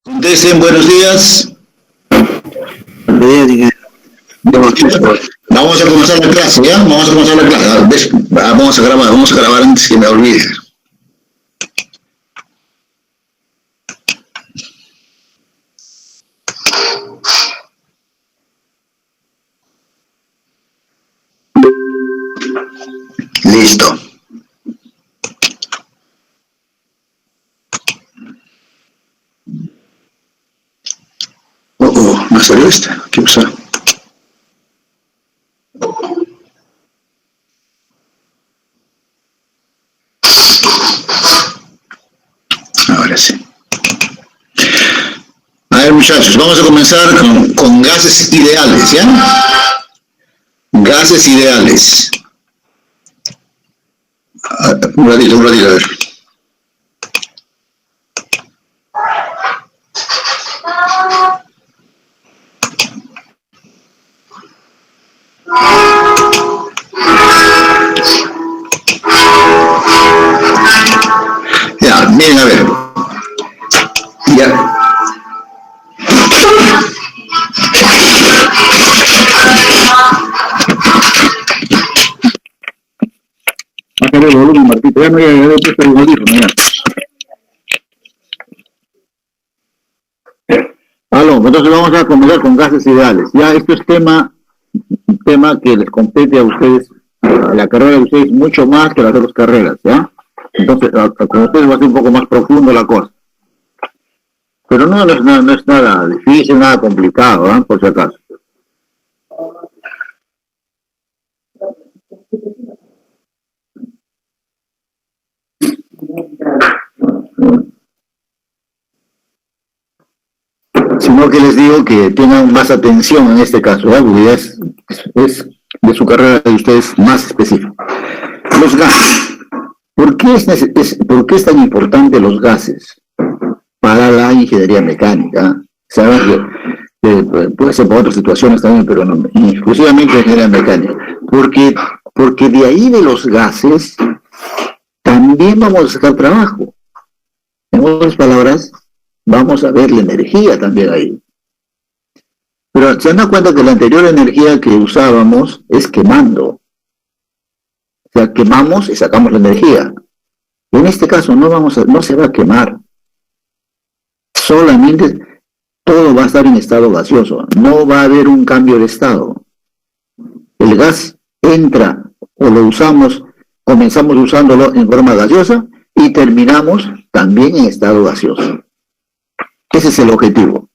Contesten, buenos días. Vamos a comenzar la clase, ¿ya? Vamos a comenzar la clase. Vamos a grabar antes que me olvide. Listo. ¿Me salió este? ¿Qué pasó? Ahora sí. A ver, muchachos, vamos a comenzar con gases ideales, ¿ya? Gases ideales. Un ratito, a ver. Ya, miren, a ver. Ya. Bajar el volumen, Martito. Ya no he puesto el audífono, ya. Aló, entonces vamos a comenzar con gases ideales. Ya, esto es un tema que les compete a ustedes, a la carrera de ustedes, mucho más que las otras carreras, ¿ya? Entonces, con ustedes va a ser un poco más profundo la cosa. Pero no es nada difícil, nada complicado, ¿eh? Por si acaso. Sino que les digo que tengan más atención en este caso, ¿eh? Porque es de su carrera de ustedes más específico. Los gases. ¿Por qué es tan importante los gases para la ingeniería mecánica? Saben que puede ser por otras situaciones también, pero no, exclusivamente ingeniería mecánica. Porque de ahí de los gases también vamos a sacar trabajo. En otras palabras, vamos a ver la energía también ahí. Pero se dan cuenta que la anterior energía que usábamos es quemando. O sea, quemamos y sacamos la energía. En este caso no se va a quemar. Solamente todo va a estar en estado gaseoso. No va a haber un cambio de estado. El gas entra o lo usamos, comenzamos usándolo en forma gaseosa y terminamos también en estado gaseoso. Ese es el objetivo.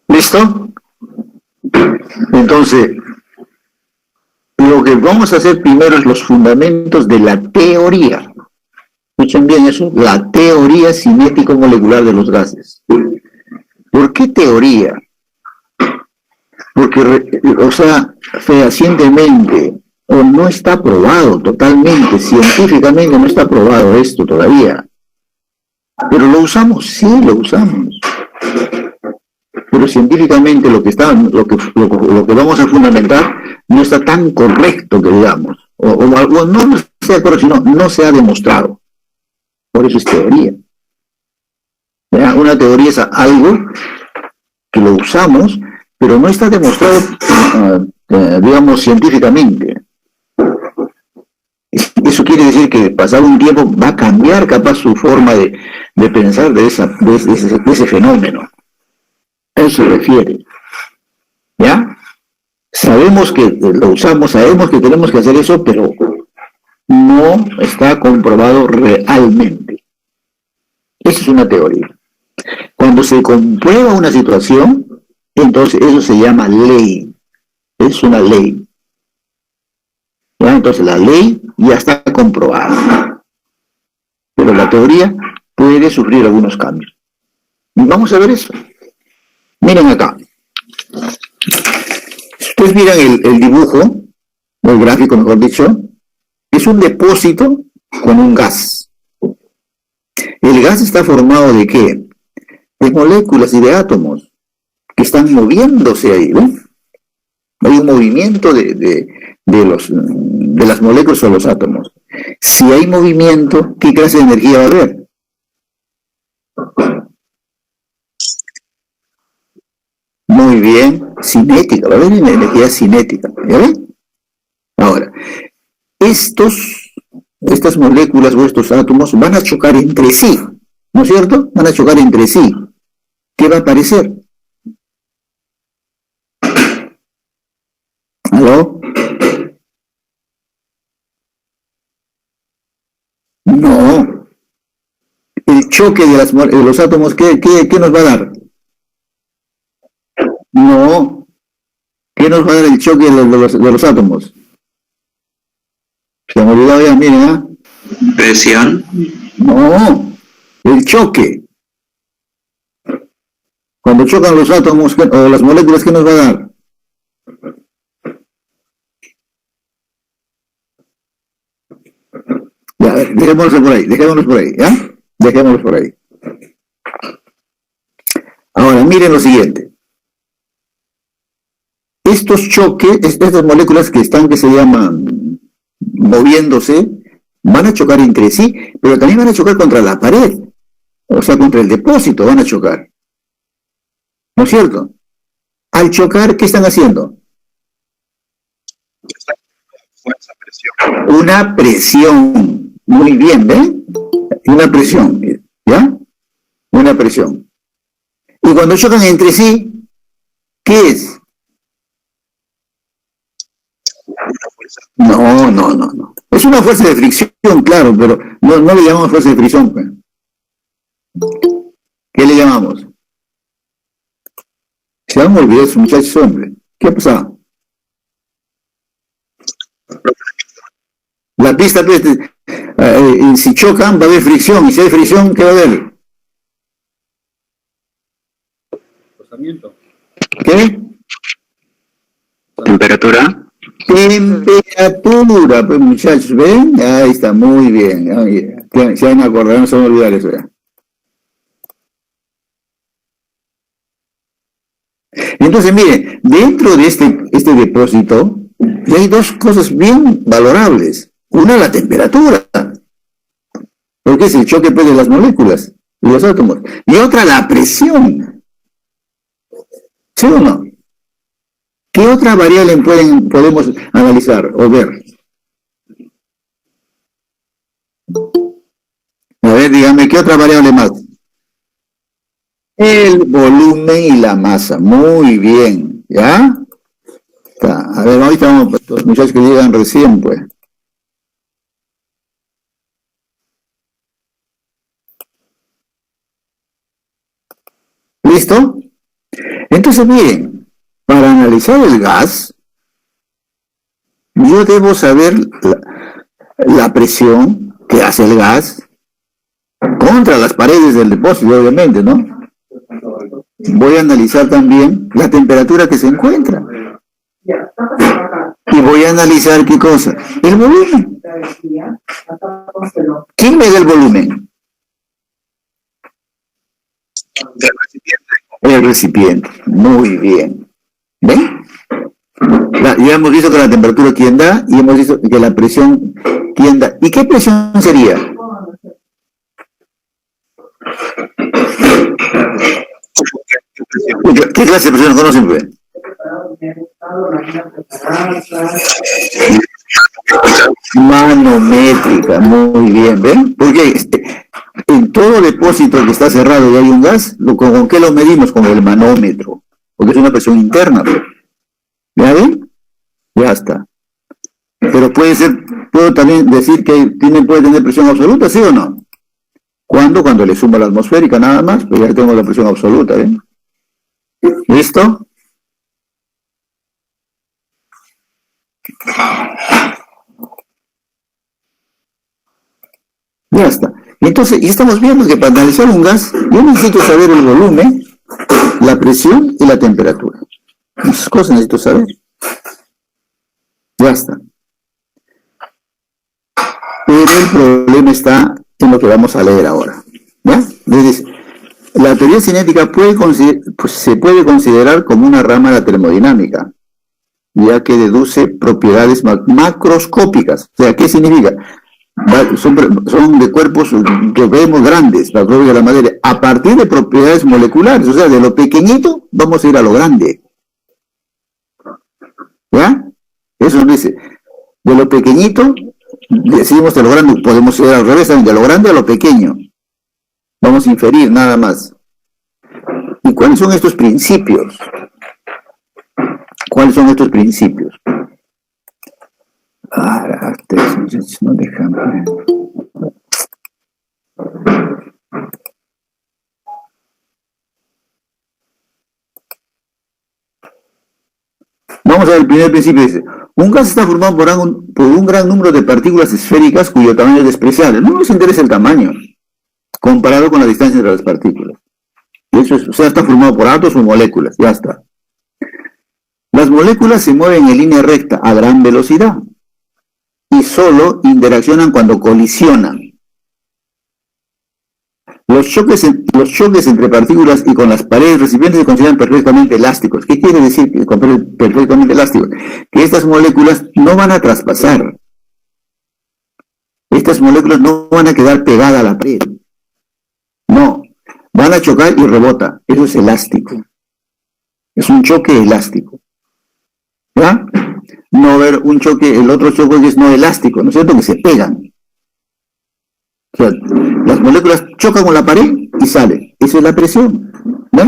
¿Listo? Entonces, lo que vamos a hacer primero es los fundamentos de la teoría. Escuchen bien eso, la teoría cinético-molecular de los gases. ¿Por qué teoría? Porque, fehacientemente, o no está probado totalmente, científicamente no está probado esto todavía. Pero lo usamos, sí, lo usamos. Pero científicamente lo que vamos a fundamentar no está tan correcto que digamos. O no sea correcto, sino no se ha demostrado. Por eso es teoría. ¿Ya? Una teoría es algo que lo usamos, pero no está demostrado, digamos, científicamente. Eso quiere decir que pasado un tiempo va a cambiar capaz su forma de pensar de ese fenómeno. A eso se refiere. ¿Ya? Sabemos que lo usamos, sabemos que tenemos que hacer eso, pero no está comprobado realmente. Esa es una teoría. Cuando se comprueba una situación, entonces eso se llama ley. Es una ley. ¿Ya? Entonces la ley ya está comprobada. Pero la teoría puede sufrir algunos cambios. Y vamos a ver eso. Miren acá. Si ustedes miran el dibujo, o el gráfico mejor dicho, es un depósito con un gas. El gas está formado ¿de qué? De moléculas y de átomos que están moviéndose ahí, ¿no? Hay un movimiento de las moléculas o los átomos. Si hay movimiento, ¿qué clase de energía va a haber? Muy bien, cinética, va a haber energía cinética, ¿ya ven? Ahora, estas moléculas o estos átomos van a chocar entre sí, ¿no es cierto? Van a chocar entre sí. ¿Qué va a aparecer? ¿Aló? No. El choque de los átomos, ¿qué nos va a dar? No. ¿Qué nos va a dar el choque de los átomos? Se me olvidó ya, miren, ¿ah? Presión. No. El choque. Cuando chocan los átomos o las moléculas, ¿qué nos va a dar? Ya, dejémoslo por ahí, ¿ya? Dejémoslo por ahí. Ahora, miren lo siguiente. Estos choques, estas moléculas que se llaman moviéndose, van a chocar entre sí, pero también van a chocar contra la pared, o sea, contra el depósito van a chocar. ¿No es cierto? Al chocar, ¿qué están haciendo? Fuerza, presión. Una presión. Muy bien, ¿ven? Una presión, ¿ya? Una presión. Y cuando chocan entre sí, ¿qué es? No. Es una fuerza de fricción, claro, pero no le llamamos fuerza de fricción. Pues. ¿Qué le llamamos? Se han olvidado esos muchachos, hombre. ¿Qué ha pasado? La pista, pues, si chocan va a haber fricción, y si hay fricción, ¿qué va a haber? Rozamiento. ¿Qué? Temperatura. Temperatura, pues muchachos, ¿ven? Ahí está, muy bien. Se van a acordar, no se van a olvidar eso ya. Entonces, mire, dentro de este depósito hay dos cosas bien valorables. Una, la temperatura, porque es el choque pues, de las moléculas y los átomos. Y otra, la presión. ¿Sí o no? ¿Qué otra variable podemos analizar o ver? A ver, dígame, ¿qué otra variable más? El volumen y la masa. Muy bien, ¿ya? A ver, ahorita vamos, los muchachos que llegan recién, pues. ¿Listo? Entonces, miren, para analizar el gas, yo debo saber la presión que hace el gas contra las paredes del depósito, obviamente, ¿no? Voy a analizar también la temperatura que se encuentra. Y voy a analizar qué cosa. El volumen. ¿Quién me da el volumen? El recipiente. Muy bien. ¿Ven? Ya hemos visto que la temperatura quién da y hemos visto que la presión quién da. ¿Y qué presión sería? ¿Qué clase de presión conocen? Pues? Manométrica, muy bien, ¿ven? Porque en todo depósito que está cerrado y hay un gas, ¿con qué lo medimos? Con el manómetro, porque es una presión interna, pues. ¿Ya ven? Ya está. Pero puedo también decir que puede tener presión absoluta, ¿sí o no? ¿Cuándo? Cuando le sumo la atmosférica nada más, pues ya tengo la presión absoluta, ¿ven? ¿Listo? Ya está. Entonces, ya estamos viendo que para analizar un gas, yo necesito saber el volumen, la presión y la temperatura. Esas cosas necesito saber. Ya está. Pero el problema está en lo que vamos a leer ahora. ¿Ya? Entonces, la teoría cinética se puede considerar como una rama de la termodinámica, ya que deduce propiedades macroscópicas. O sea, ¿qué significa? Son de cuerpos que vemos grandes, la de la materia, a partir de propiedades moleculares. O sea, de lo pequeñito vamos a ir a lo grande. ¿Ya? Eso nos dice, de lo pequeñito, decidimos de lo grande, podemos ir al revés, de lo grande a lo pequeño. Vamos a inferir nada más. ¿Y cuáles son estos principios? ¿Cuáles son estos principios? No dejan. Vamos a ver el primer principio. Dice, un gas está formado por un gran número de partículas esféricas cuyo tamaño es despreciable. No nos interesa el tamaño, comparado con la distancia entre las partículas. Y eso es, o sea, está formado por átomos o moléculas, ya está. Las moléculas se mueven en línea recta a gran velocidad y solo interaccionan cuando colisionan. Los choques entre partículas y con las paredes recipientes se consideran perfectamente elásticos. ¿Qué quiere decir perfectamente elásticos? Que estas moléculas no van a traspasar. Estas moléculas no van a quedar pegadas a la pared. No, van a chocar y rebota. Eso es elástico. Es un choque elástico. ¿Ya? No va a haber un choque, el otro choque que es no elástico, ¿no es cierto? Que se pegan. O sea, las moléculas chocan con la pared y salen. Esa es la presión. ¿No?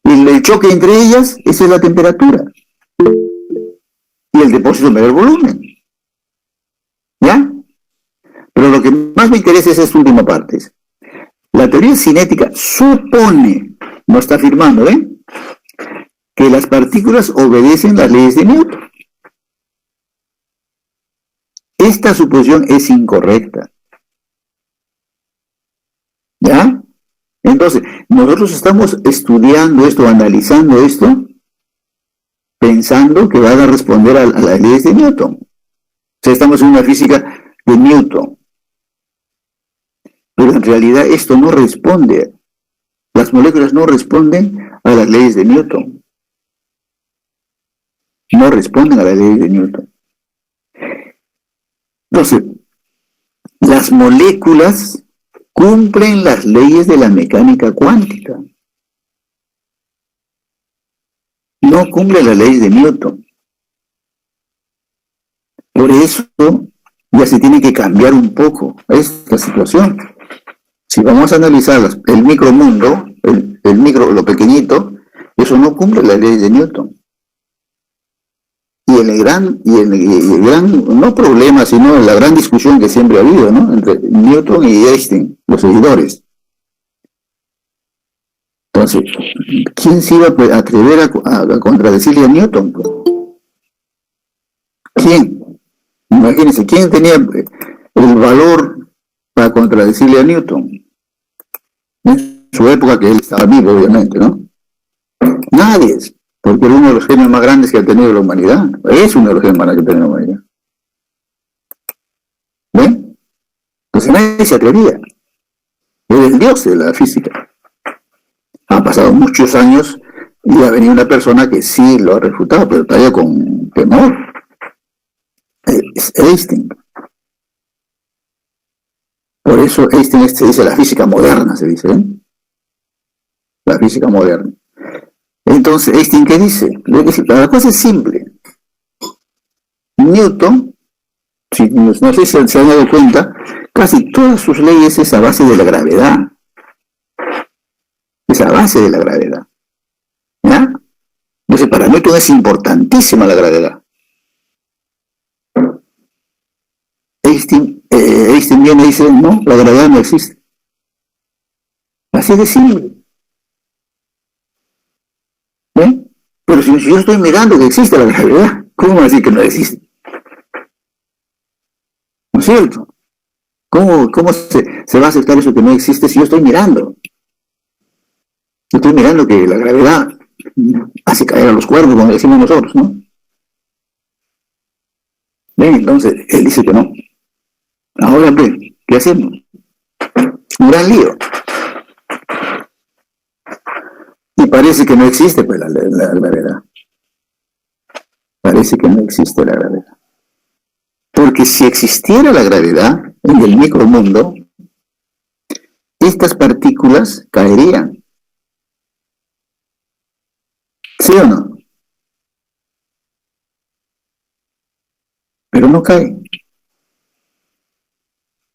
Y el choque entre ellas, esa es la temperatura. Y el depósito me da el volumen. ¿Ya? Pero lo que más me interesa es esta última parte. La teoría cinética supone, no está afirmando, que las partículas obedecen las leyes de Newton. Esta suposición es incorrecta. ¿Ya? Entonces, nosotros estamos estudiando esto, analizando esto, pensando que van a responder a las leyes de Newton. O sea, estamos en una física de Newton. Pero en realidad esto no responde. Las moléculas no responden a las leyes de Newton. No responden a las leyes de Newton. Entonces, las moléculas cumplen las leyes de la mecánica cuántica. No cumplen las leyes de Newton. Por eso ya se tiene que cambiar un poco esta situación. Si vamos a analizar el micromundo, lo pequeñito, eso no cumple las leyes de Newton. Y el gran, no problema, sino la gran discusión que siempre ha habido, ¿no? Entre Newton y Einstein, los seguidores. Entonces, ¿quién se iba a atrever a contradecirle a Newton? ¿Quién? Imagínense, ¿quién tenía el valor para contradecirle a Newton? En su época, que él estaba vivo, obviamente, ¿no? Nadie, porque era uno de los genios más grandes que ha tenido la humanidad. Es uno de los genios más grandes que ha tenido la humanidad. ¿Ven? Entonces nadie se atrevía. Era el dios de la física. Han pasado muchos años y ha venido una persona que sí lo ha refutado, pero todavía con temor. Es Einstein. Por eso Einstein se dice la física moderna, se dice, ¿eh? La física moderna. Entonces, Einstein, ¿qué dice? La cosa es simple. Newton, no sé si se han dado cuenta, casi todas sus leyes es a base de la gravedad. Es a base de la gravedad. ¿Ya? Entonces, para Newton es importantísima la gravedad. Einstein viene y dice, no, la gravedad no existe. Así de simple. ¿Ven? Pero si yo estoy mirando que existe la gravedad, ¿cómo va a decir que no existe? ¿No es cierto? ¿Cómo se va a aceptar eso que no existe si yo estoy mirando? Yo estoy mirando que la gravedad hace caer a los cuerpos, como decimos nosotros, ¿no? ¿Ven? Entonces, él dice que no. Ahora, pues, ¿qué hacemos? Un gran lío. Y parece que no existe, pues, la gravedad. Parece que no existe la gravedad. Porque si existiera la gravedad en el micromundo, estas partículas caerían. ¿Sí o no? Pero no caen.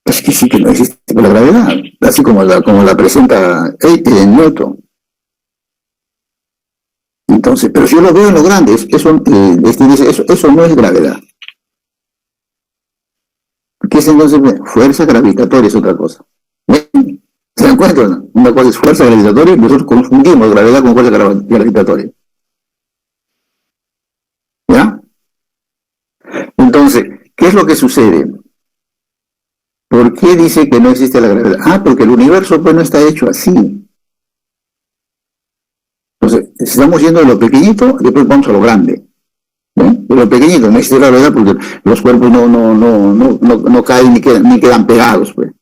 Es que sí que no existe la gravedad, así como la presenta Newton. Entonces, pero si yo lo veo en lo grande, eso no es gravedad. ¿Qué es entonces? Fuerza gravitatoria es otra cosa. ¿Ven? ¿Se dan cuenta? ¿No? Una cosa es fuerza gravitatoria y nosotros confundimos gravedad con fuerza gravitatoria. ¿Ya? Entonces, ¿qué es lo que sucede? ¿Por qué dice que no existe la gravedad? Porque el universo pues no está hecho así. Entonces, estamos yendo de lo pequeñito y después vamos a lo grande. De lo pequeñito no existe la gravedad porque los cuerpos no caen ni quedan pegados, pues.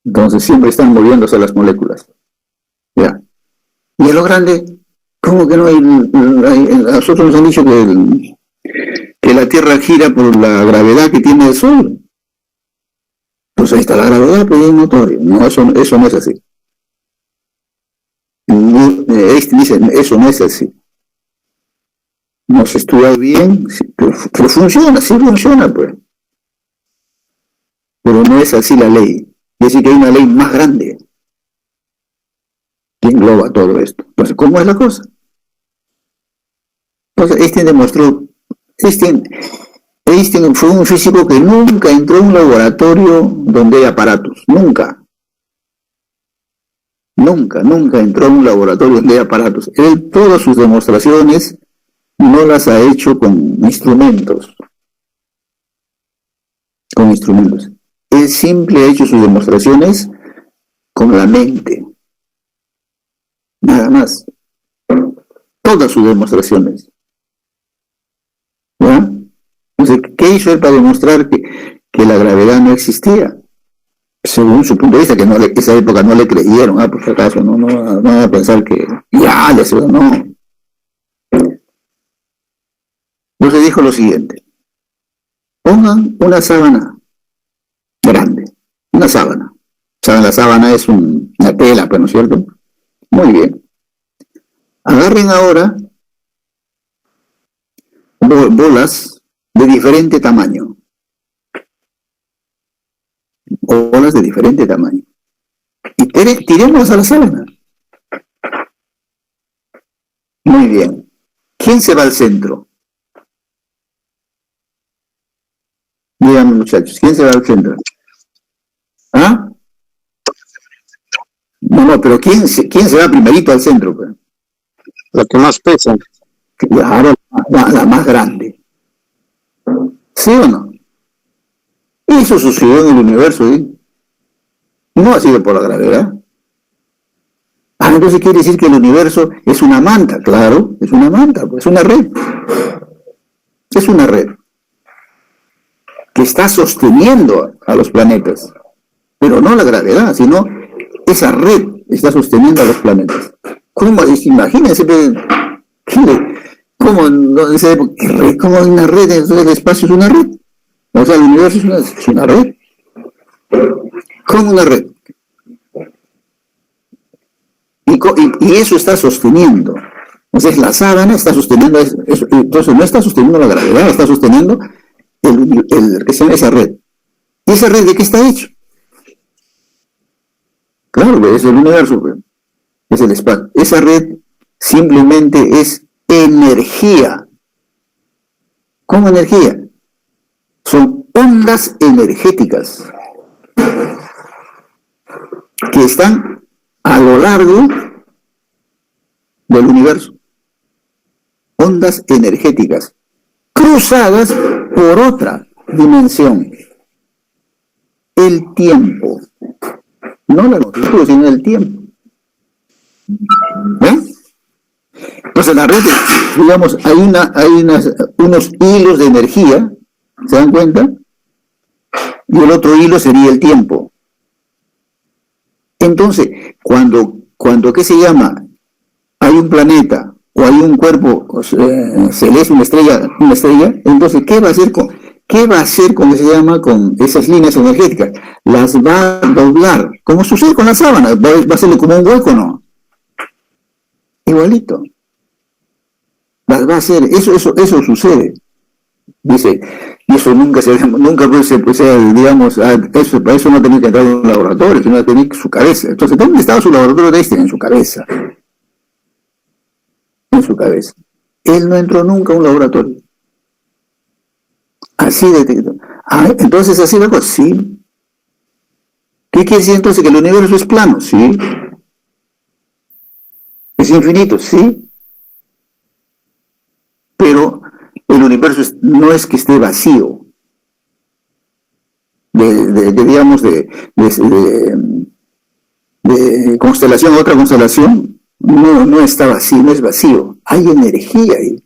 Entonces siempre están moviéndose las moléculas. ¿Ya? Y en lo grande, ¿cómo que no hay? A nosotros nos han dicho que la Tierra gira por la gravedad que tiene el Sol. Pues ahí está la gravedad, pero es notorio. No, eso no es así. Dice, eso no es así. No se estudia bien, pero funciona, sí funciona, pues. Pero no es así la ley. Es decir, que hay una ley más grande que engloba todo esto. Entonces, ¿cómo es la cosa? Entonces, Einstein fue un físico que nunca entró en un laboratorio donde hay aparatos. Nunca entró en un laboratorio donde hay aparatos. Él todas sus demostraciones no las ha hecho con instrumentos. Él siempre ha hecho sus demostraciones con la mente. Nada más. Todas sus demostraciones. ¿Ya? Entonces, ¿qué hizo él para demostrar que la gravedad no existía? Según su punto de vista, que en esa época no le creyeron, por si acaso, no van a pensar que ya, no. Entonces dijo lo siguiente: pongan una sábana grande, una sábana. ¿Saben? La sábana es una tela, pues, ¿no es cierto? Muy bien. Agarren ahora bolas de diferente tamaño. Bolas de diferente tamaño. Y tiremos a la sábana. Muy bien. ¿Quién se va al centro? Díganme, muchachos, ¿quién se va al centro? ¿Ah? No, pero ¿quién se va primerito al centro? Pues? La que más pesa. Claro, la más grande. ¿Sí o no? Eso sucedió en el universo, ¿eh? No ha sido por la gravedad. Entonces quiere decir que el universo es una manta. Claro, es una manta, pues, es una red. Es una red que está sosteniendo a los planetas. Pero no la gravedad, sino esa red está sosteniendo a los planetas. ¿Cómo? Imagínense, ¿cómo hay una red? El espacio es una red. O sea, el universo es una red. ¿Cómo una red? Y eso está sosteniendo. Entonces la sábana está sosteniendo eso. Entonces no está sosteniendo la gravedad, está sosteniendo esa red. ¿Y esa red de qué está hecho? Claro, es el universo, es el espacio. Esa red simplemente es energía. ¿Cómo energía? Son ondas energéticas que están a lo largo del universo. Ondas energéticas cruzadas por otra dimensión. El tiempo. No la longitud, sino el tiempo. ¿Ven? Entonces la red, digamos, hay unos hilos de energía, ¿se dan cuenta? y el otro hilo sería el tiempo. Entonces, cuando ¿qué se llama? Hay un planeta o hay un cuerpo celeste, una estrella, entonces, ¿qué va a hacer con que se llama con esas líneas energéticas? Las va a doblar, como sucede con la sábana, va a ser como un hueco, ¿no? Igualito. Las va a hacer, eso sucede. Dice, y eso nunca digamos, para eso no tenía que entrar en un laboratorio, sino tenía su cabeza. Entonces, ¿dónde estaba su laboratorio de Einstein? En su cabeza. En su cabeza. Él no entró nunca a un laboratorio. Así de... entonces, así de cosa, sí. ¿Qué quiere decir entonces? Que el universo es plano, sí. Es infinito, sí. Pero el universo no es que esté vacío de constelación a otra constelación. No está vacío, no es vacío. Hay energía ahí.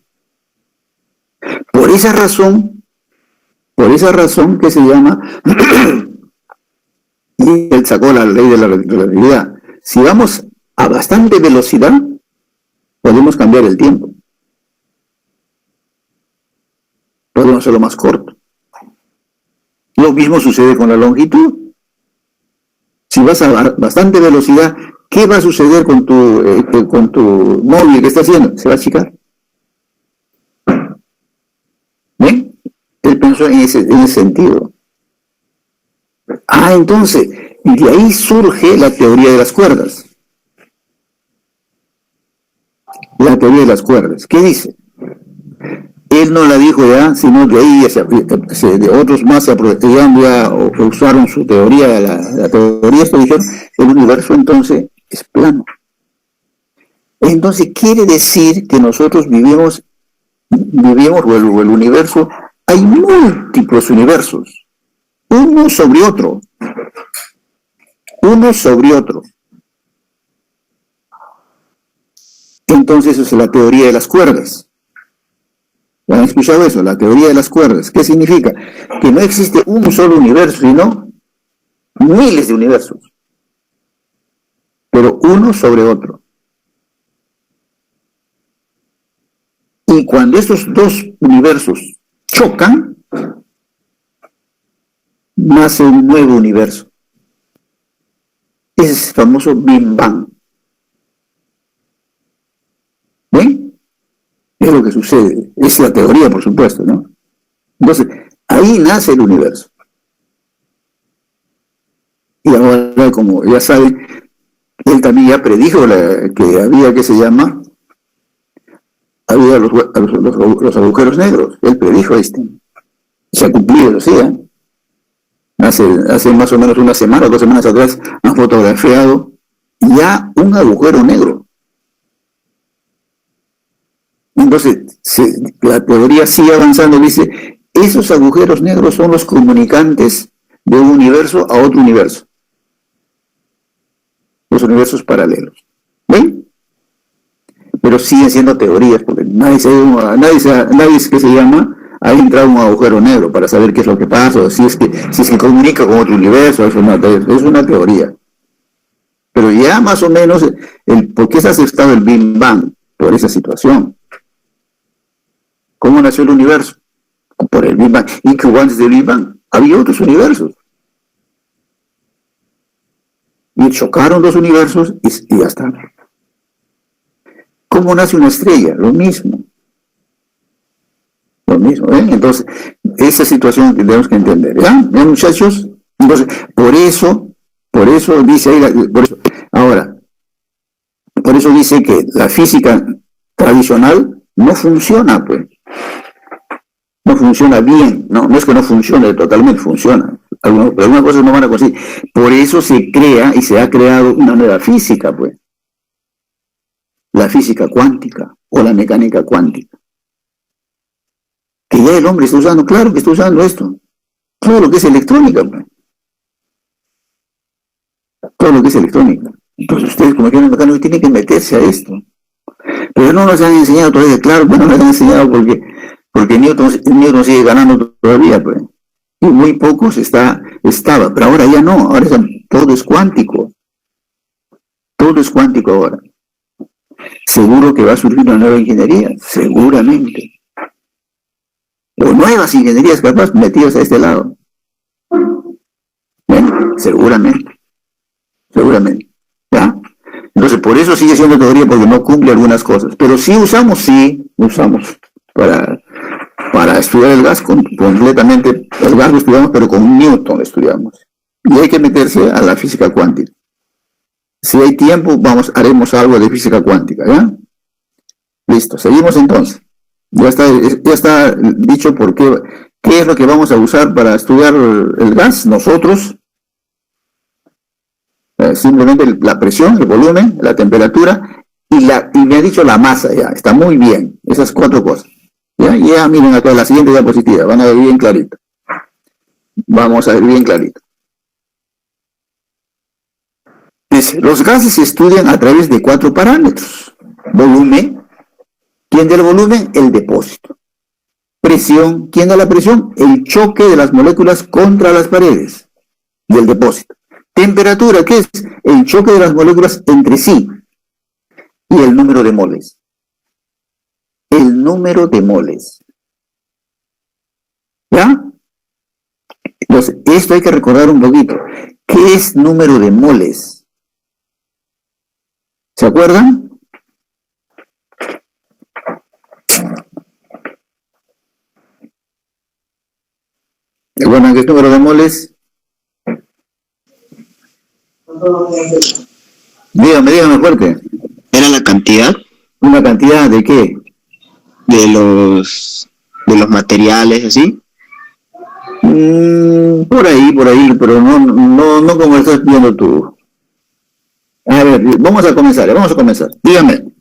Por esa razón que se llama, y él sacó la ley de la relatividad. Si vamos a bastante velocidad, podemos cambiar el tiempo. Podemos hacerlo más corto. Lo mismo sucede con la longitud. Si vas a bastante velocidad, ¿qué va a suceder con tu móvil que está haciendo? Se va a achicar. ¿Ven? Él pensó en ese sentido. Entonces, de ahí surge la teoría de las cuerdas. La teoría de las cuerdas. ¿Qué dice? Él no la dijo ya, sino que ahí de otros más se aprovecharon ya o usaron su teoría, la teoría esto dijeron, el universo entonces es plano. Entonces quiere decir que nosotros vivimos o el universo, hay múltiples universos, uno sobre otro. Entonces esa es la teoría de las cuerdas. ¿Han escuchado eso? La teoría de las cuerdas. ¿Qué significa? Que no existe un solo universo, sino miles de universos. Pero uno sobre otro. Y cuando estos dos universos chocan, nace un nuevo universo. Ese es el famoso Big Bang. ¿Ven? Es lo que sucede. Es la teoría, por supuesto, ¿no? Entonces, ahí nace el universo. Y ahora, como ya saben, él también ya predijo que había, ¿qué se llama? Había los agujeros negros. Él predijo se ha cumplido, ¿sí? Hace más o menos una semana o 2 semanas atrás han fotografiado ya un agujero negro. Entonces, la teoría sigue avanzando, dice, esos agujeros negros son los comunicantes de un universo a otro universo. Los universos paralelos. ¿Ven? Pero siguen siendo teorías, porque nadie que se llama, ha entrado un agujero negro para saber qué es lo que pasa, o si es que comunica con otro universo, es una teoría. Pero ya más o menos, ¿por qué se ha aceptado el Big Bang? Por esa situación. ¿Cómo nació el universo? Por el Big Bang. Y que antes del Big Bang había otros universos. Y chocaron los universos y ya está. ¿Cómo nace una estrella? Lo mismo. ¿Eh? Entonces, esa situación tenemos que entender. ¿Ya muchachos? Entonces, por eso dice ahí, por eso dice que la física tradicional no funciona, pues. No funciona bien, no es que no funcione totalmente, funciona. Algunas cosas no van a conseguir. Por eso se crea y se ha creado una nueva física, pues. La física cuántica o la mecánica cuántica. Que ya el hombre está usando, claro que está usando esto. Todo lo que es electrónica, pues. Todo lo que es electrónica. Entonces ustedes como ingenieros mecánicos tienen que meterse a esto. Pero no nos han enseñado todavía, claro, bueno, no nos han enseñado porque Newton sigue ganando todavía, pues. y muy pocos estaba, pero ahora ya no, ahora todo es cuántico. Todo es cuántico ahora. Seguro que va a surgir una nueva ingeniería, seguramente. O nuevas ingenierías capaz metidas a este lado. Seguramente. ¿Ya? Entonces, por eso sigue siendo teoría, porque no cumple algunas cosas. Pero sí usamos para estudiar el gas completamente. El gas lo estudiamos, pero con Newton lo estudiamos. Y hay que meterse a la física cuántica. Si hay tiempo, haremos algo de física cuántica, ¿ya? Listo, seguimos entonces. Ya está dicho por qué es lo que vamos a usar para estudiar el gas. Nosotros, simplemente la presión, el volumen, la temperatura y me ha dicho la masa, ya, está muy bien, esas 4 cosas. Ya miren acá la siguiente diapositiva, van a ver bien clarito. Vamos a ver bien clarito. Dice, los gases se estudian a través de 4 parámetros. Volumen, ¿quién da el volumen? El depósito. Presión, ¿quién da la presión? El choque de las moléculas contra las paredes del depósito. Temperatura, ¿qué es? El choque de las moléculas entre sí. Y el número de moles. El número de moles. ¿Ya? Entonces, esto hay que recordar un poquito. ¿Qué es número de moles? ¿Se acuerdan? ¿Se acuerdan qué es número de moles? Dígame fuerte. ¿Era la cantidad ¿Una cantidad de qué? de los materiales, así? Por ahí, pero no como estás viendo tú. A ver, vamos a comenzar. Dígame,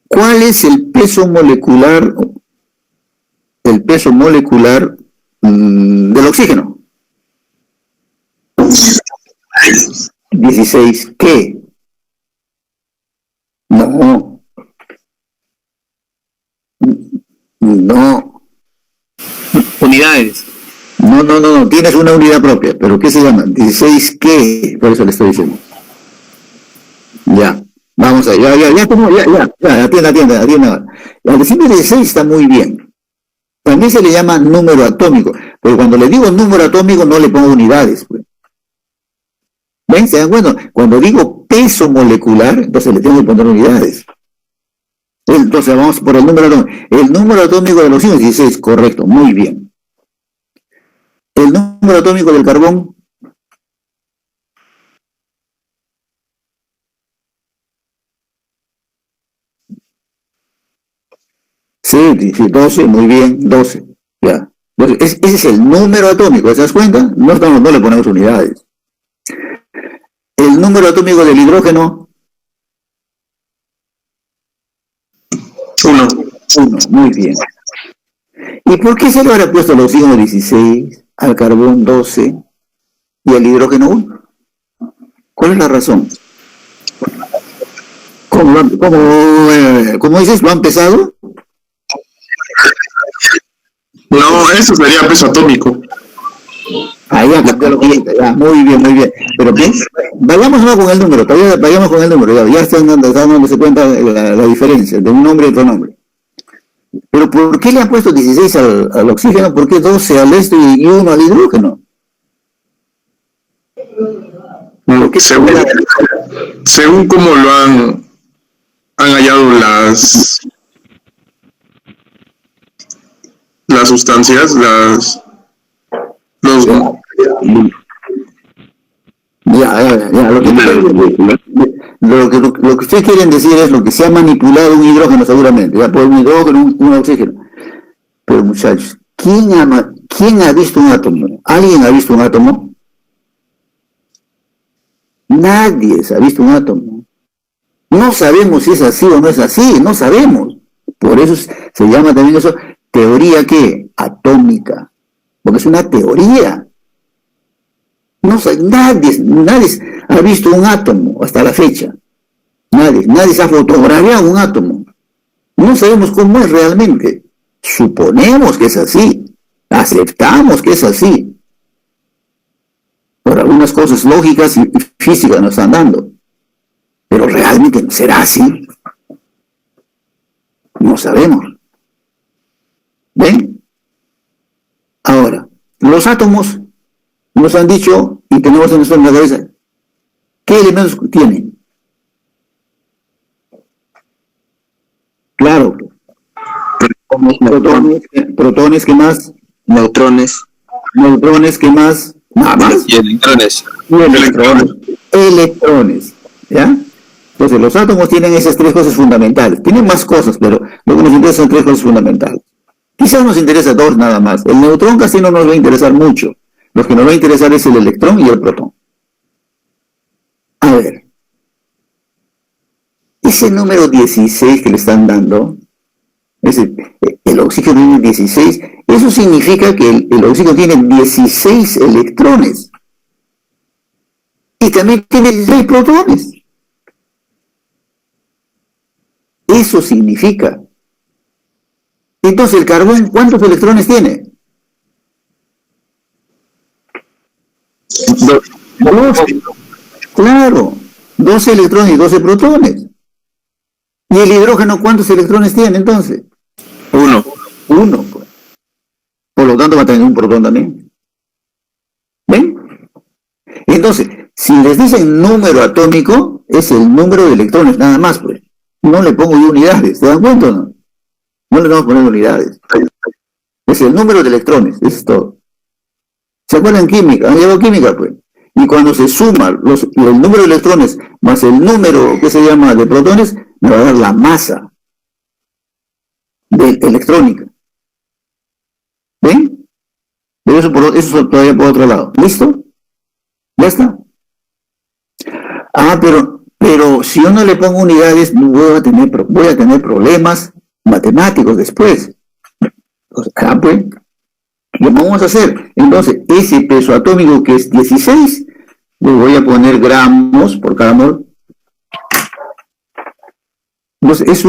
¿cuál es el peso molecular del oxígeno? 16, ¿qué? No. Unidades. No, tienes una unidad propia, pero ¿qué se llama? 16, ¿qué? Por eso le estoy diciendo. Ya, vamos a ya, atienda. El decir 16 está muy bien. También se le llama número atómico, pero cuando le digo número atómico no le pongo unidades, pues. ¿Ven? ¿Se dan cuenta? Cuando digo peso molecular, entonces le tengo que poner unidades. Entonces vamos por el número atómico. El número atómico de los oxígenos es 16, correcto, muy bien. El número atómico del carbón. Sí, 12, muy bien, 12. Ya. Entonces, ese es el número atómico, ¿te das cuenta? No le ponemos unidades. El número atómico del hidrógeno. 1. Muy bien. ¿Y por qué se le habrá puesto al oxígeno 16, al carbón 12 y al hidrógeno 1? ¿Cuál es la razón? ¿Cómo dices? ¿Lo han pesado? No, eso sería peso atómico. Ahí ya cambió lo que ya, muy bien. Pero ¿qué? Vayamos con el número, ya están dándose cuenta la diferencia de un nombre y otro nombre. Pero ¿por qué le han puesto 16 al oxígeno? ¿Por qué 12 al esto y 1 al hidrógeno? Según cómo lo han hallado las sustancias, lo que ustedes quieren decir es lo que se ha manipulado un hidrógeno seguramente, ya por un hidrógeno, un oxígeno. Pero muchachos, ¿quién ha visto un átomo? ¿Alguien ha visto un átomo? Nadie se ha visto un átomo. No sabemos si es así o no es así, no sabemos. Por eso se llama también eso teoría ¿qué? Atómica. Porque es una teoría. Nadie ha visto un átomo hasta la fecha. Nadie se ha fotografiado un átomo. No sabemos cómo es realmente. Suponemos que es así, Aceptamos que es así. Por algunas cosas lógicas y físicas nos están dando. Pero realmente será así. No sabemos. ¿Ven? Ahora, los átomos nos han dicho y tenemos en nuestra cabeza qué elementos tienen. Claro. Protones, ¿qué más? Neutrones. Neutrones, ¿qué más? Nada más. Y electrones. Electrones. ¿Ya? Entonces, los átomos tienen esas tres cosas fundamentales. Tienen más cosas, pero lo que nos interesa son tres cosas fundamentales. Quizás nos interesa dos nada más. El neutrón casi no nos va a interesar mucho. Lo que nos va a interesar es el electrón y el protón. A ver. Ese número 16 que le están dando, el oxígeno tiene 16, eso significa que el oxígeno tiene 16 electrones. Y también tiene 16 protones. Eso significa. Entonces, el carbón, ¿cuántos electrones tiene? 12. Claro, 12 electrones y 12 protones. ¿Y el hidrógeno cuántos electrones tiene entonces? 1. Pues. Por lo tanto va a tener un protón también. ¿Ven? Entonces, si les dicen número atómico, es el número de electrones, nada más, pues. No le pongo yo unidades, ¿te dan cuenta o no? No le vamos a poner unidades. Es el número de electrones, eso es todo. ¿Se acuerdan química? ¿Han llevado química, pues? Y cuando se suma el número de electrones más el número que se llama de protones, me va a dar la masa de electrónica. ¿Ven? Pero eso todavía por otro lado. ¿Listo? ¿Ya está? Pero si yo no le pongo unidades, voy a tener problemas matemáticos después. Pues, ¿qué vamos a hacer? Entonces, ese peso atómico que es 16, le voy a poner gramos por cada mol. Entonces, es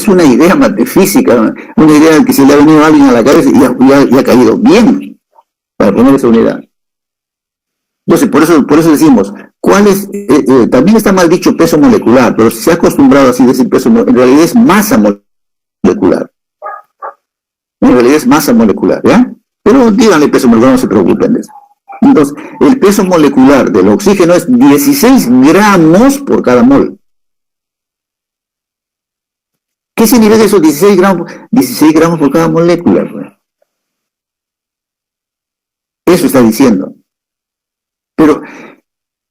una idea física, una idea que se le ha venido a alguien a la cabeza y ha caído bien para poner esa unidad. Entonces, por eso decimos, ¿cuál es? También está mal dicho peso molecular, pero se ha acostumbrado así a decir peso molecular. En realidad es masa molecular. En realidad es masa molecular, ¿ya? Pero díganle peso molecular, no se preocupen de eso. Entonces, el peso molecular del oxígeno es 16 gramos por cada mol. ¿Qué significa eso? 16 gramos? 16 gramos por cada molécula. Eso está diciendo. Pero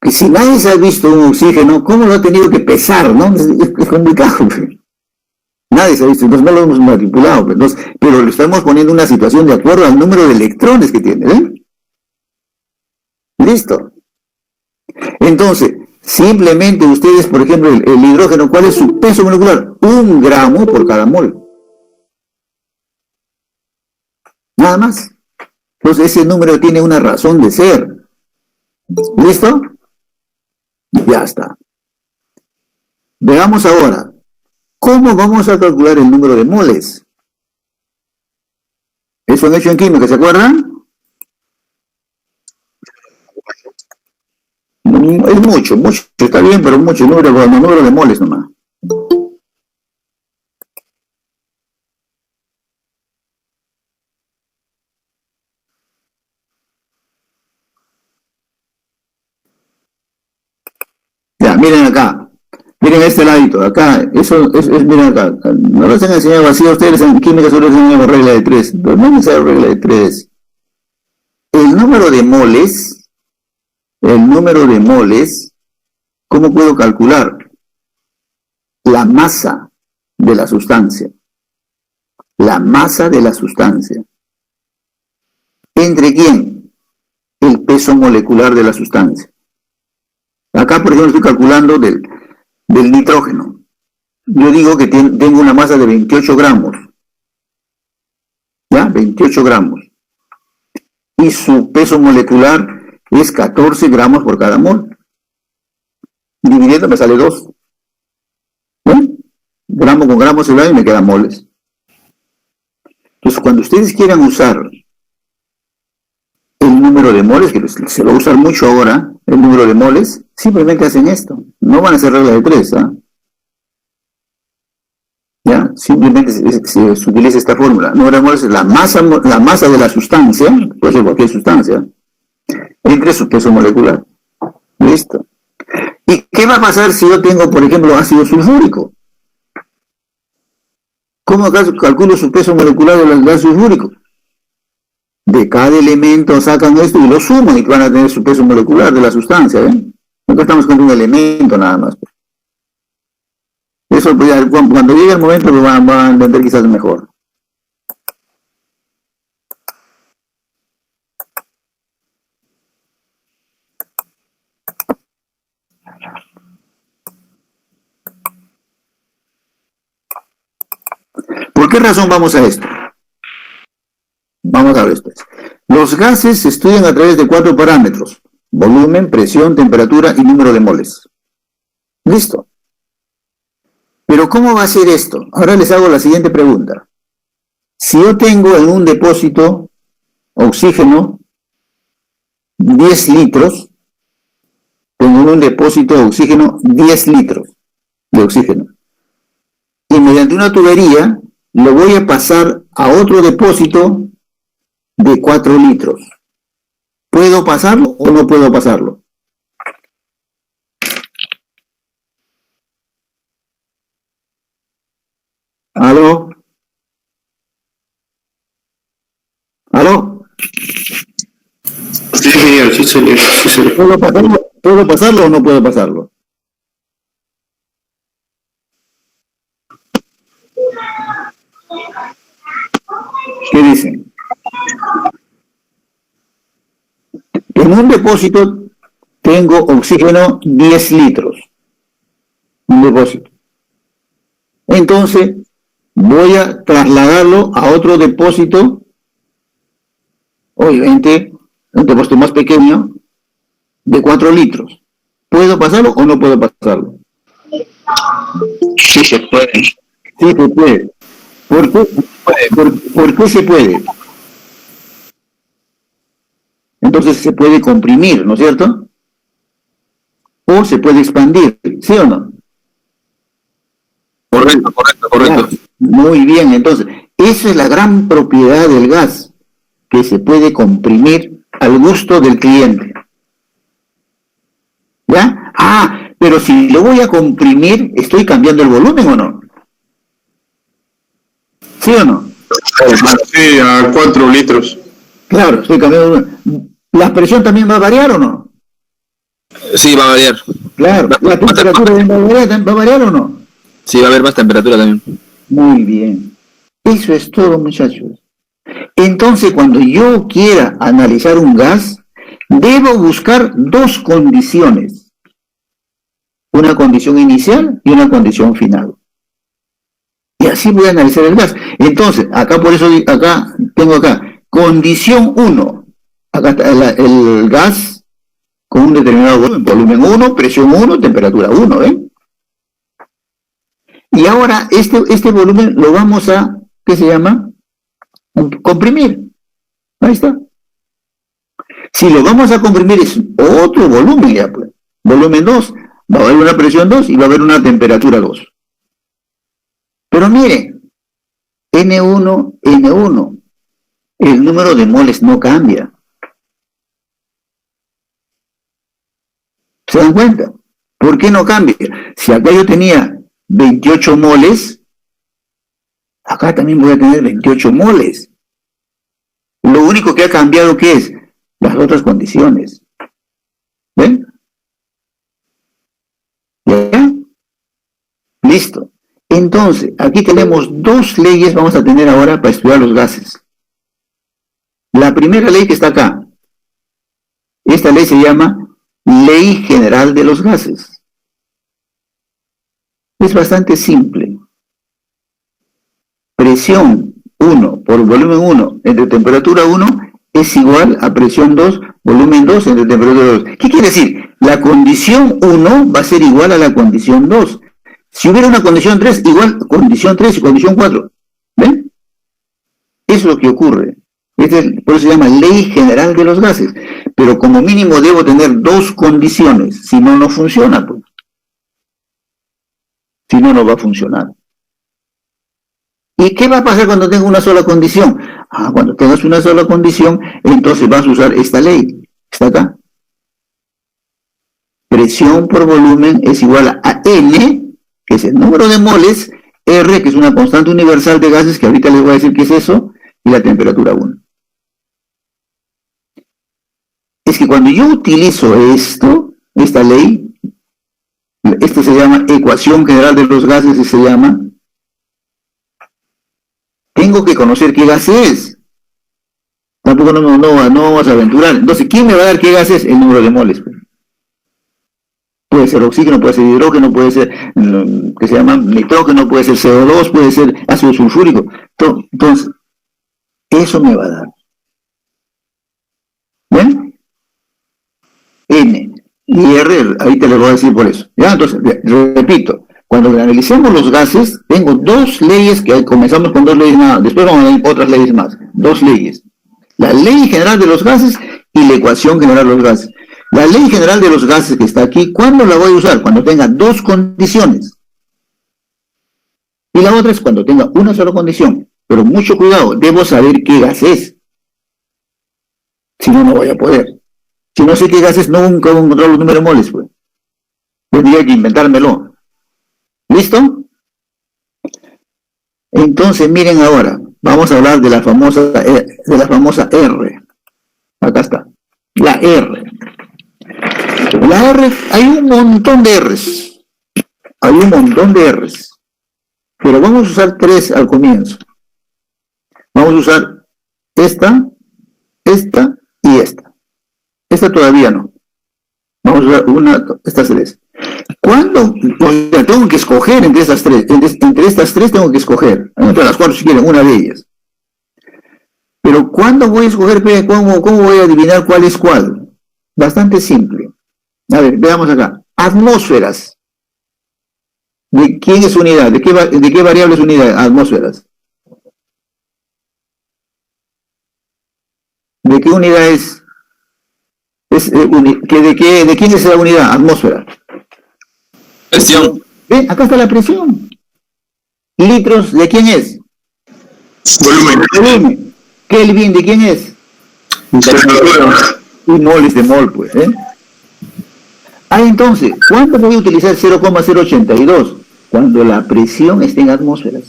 que si nadie se ha visto un oxígeno, ¿cómo lo ha tenido que pesar? ¿No? Es complicado. Nadie se ha visto, entonces no lo hemos manipulado. Pero lo estamos poniendo en una situación de acuerdo al número de electrones que tiene. ¿Listo? Entonces, simplemente ustedes, por ejemplo, el hidrógeno, ¿cuál es su peso molecular? 1 gramo por cada mol. Nada más. Entonces ese número tiene una razón de ser. ¿Listo? Ya está. Veamos ahora, ¿cómo vamos a calcular el número de moles? Eso han hecho en química, ¿se acuerdan? Es mucho, está bien, pero mucho, número de moles nomás. Ya, miren acá, miren este ladito, acá, miren acá, no les han enseñado así a ustedes en química, solo les han enseñado regla de 3, pero no les enseñado regla de 3. El número de moles, ¿cómo puedo calcular? La masa de la sustancia. La masa de la sustancia. ¿Entre quién? El peso molecular de la sustancia. Acá, por ejemplo, estoy calculando del nitrógeno. Yo digo que tengo una masa de 28 gramos. ¿Ya? 28 gramos. Y su peso molecular es 14 gramos por cada mol. Dividiendo me sale 2. ¿Ven? Gramo con gramo se va y me quedan moles. Entonces, cuando ustedes quieran usar el número de moles, que se va a usar mucho ahora, el número de moles, simplemente hacen esto. No van a hacer regla de 3, ¿ah? ¿Ya? Simplemente se utiliza esta fórmula. El número de moles es la masa de la sustancia, puede ser cualquier sustancia, entre su peso molecular. Listo. ¿Y qué va a pasar si yo tengo, por ejemplo, ácido sulfúrico? ¿Cómo calculo su peso molecular del gas sulfúrico? De cada elemento sacan esto y lo suman y van a tener su peso molecular de la sustancia, ¿ven? Acá estamos con un elemento nada más. Eso pues, cuando llegue el momento lo van a entender quizás mejor. ¿Por qué razón vamos a esto? Vamos a ver esto. Los gases se estudian a través de 4 parámetros: volumen, presión, temperatura y número de moles. Listo. Pero ¿cómo va a ser esto? Ahora les hago la siguiente pregunta. Si yo tengo en un depósito oxígeno 10 litros, tengo en un depósito de oxígeno 10 litros de oxígeno, y mediante una tubería lo voy a pasar a otro depósito de 4 litros. ¿Puedo pasarlo o no puedo pasarlo? ¿Aló? ¿Aló? Sí, señor, sí, señor, sí, señor. ¿Puedo pasarlo o no puedo pasarlo? ¿Qué dicen? En un depósito tengo oxígeno 10 litros. Un depósito. Entonces, voy a trasladarlo a otro depósito, obviamente, un depósito más pequeño, de 4 litros. ¿Puedo pasarlo o no puedo pasarlo? Sí se puede. Sí se puede. ¿Por qué? ¿Por qué se puede? Entonces se puede comprimir, ¿no es cierto? O se puede expandir, ¿sí o no? Correcto. Claro, muy bien, entonces, esa es la gran propiedad del gas, que se puede comprimir al gusto del cliente. ¿Ya? Pero si lo voy a comprimir, ¿estoy cambiando el volumen o no? ¿Sí o no? Sí, a 4 litros. Claro, estoy cambiando el volumen. ¿La presión también va a variar o no? Sí, va a variar. Claro, ¿la temperatura va a variar o no? Sí, va a haber más temperatura también. Muy bien. Eso es todo, muchachos. Entonces, cuando yo quiera analizar un gas, debo buscar 2 condiciones. Una condición inicial y una condición final. Y así voy a analizar el gas. Entonces, acá por eso, tengo condición 1. Acá está el gas con un determinado volumen 1, presión 1, temperatura 1, ¿ven? Y ahora este volumen lo vamos a, ¿qué se llama? Comprimir. Ahí está. Si lo vamos a comprimir es otro volumen ya, pues. Volumen 2, va a haber una presión 2 y va a haber una temperatura 2. Pero miren, N1, el número de moles no cambia. ¿Se dan cuenta? ¿Por qué no cambia? Si acá yo tenía 28 moles, acá también voy a tener 28 moles. Lo único que ha cambiado, ¿qué es? Las otras condiciones. ¿Ven? ¿Ya? Listo. Entonces, aquí tenemos 2 leyes, vamos a tener ahora para estudiar los gases. La primera ley que está acá, esta ley se llama Ley General de los Gases. Es bastante simple. Presión 1 por volumen 1 entre temperatura 1 es igual a presión 2, volumen 2 entre temperatura 2. ¿Qué quiere decir? La condición 1 va a ser igual a la condición 2. Si hubiera una condición 3, igual condición 3 y condición 4. ¿Ven? Es lo que ocurre. Por eso se llama Ley General de los Gases. Pero como mínimo debo tener dos condiciones, si no, no funciona, pues. Si no, no va a funcionar. ¿Y qué va a pasar cuando tengo una sola condición? Cuando tengas una sola condición, entonces vas a usar esta ley. Está acá. Presión por volumen es igual a N, que es el número de moles, R, que es una constante universal de gases, que ahorita les voy a decir qué es eso, y la temperatura 1. Es que cuando yo utilizo esta ley, esto se llama ecuación general de los gases, y se llama, tengo que conocer qué gas es. Tampoco no vamos a aventurar. Entonces, ¿quién me va a dar qué gas es? El número de moles. Puede ser oxígeno, puede ser hidrógeno, puede ser, que se llama nitrógeno, puede ser CO2, puede ser ácido sulfúrico. Entonces, eso me va a dar. ¿Ven? N y R, ahí te lo voy a decir por eso. ¿Ya? Entonces, repito, cuando analicemos los gases, tengo dos leyes, que comenzamos con dos leyes nada, después vamos a ver otras leyes más. Dos leyes. La ley general de los gases y la ecuación general de los gases. La ley general de los gases que está aquí, ¿cuándo la voy a usar? Cuando tenga dos condiciones. Y la otra es cuando tenga una sola condición. Pero mucho cuidado, debo saber qué gas es. Si no, no voy a poder. Si no sé qué gas es, nunca voy a encontrar los números de moles, pues. Tendría que inventármelo. ¿Listo? Entonces, miren ahora. Vamos a hablar de la famosa R. Acá está. La R. La R, hay un montón de R's. Hay un montón de R's. Pero vamos a usar tres al comienzo. Vamos a usar esta y esta. Esta todavía no. Vamos a usar estas tres. ¿Cuándo? Tengo que escoger entre estas tres. Entre estas tres tengo que escoger. Entre las cuatro si quieren, una de ellas. Pero ¿cuándo voy a escoger? ¿Cómo voy a adivinar cuál es cuál? Bastante simple. A ver, veamos acá. Atmósferas. ¿De quién es unidad? ¿De qué variable es unidad? Atmósferas. ¿De qué unidad es? ¿De quién es la unidad? Atmósfera. Presión. ¿Ven? Acá está la presión. Litros, ¿de quién es? Volumen. Kelvin, ¿de quién es? Temperatura. Y moles de mol, pues, ¿eh? Entonces, ¿cuándo voy a utilizar 0,082? Cuando la presión esté en atmósferas.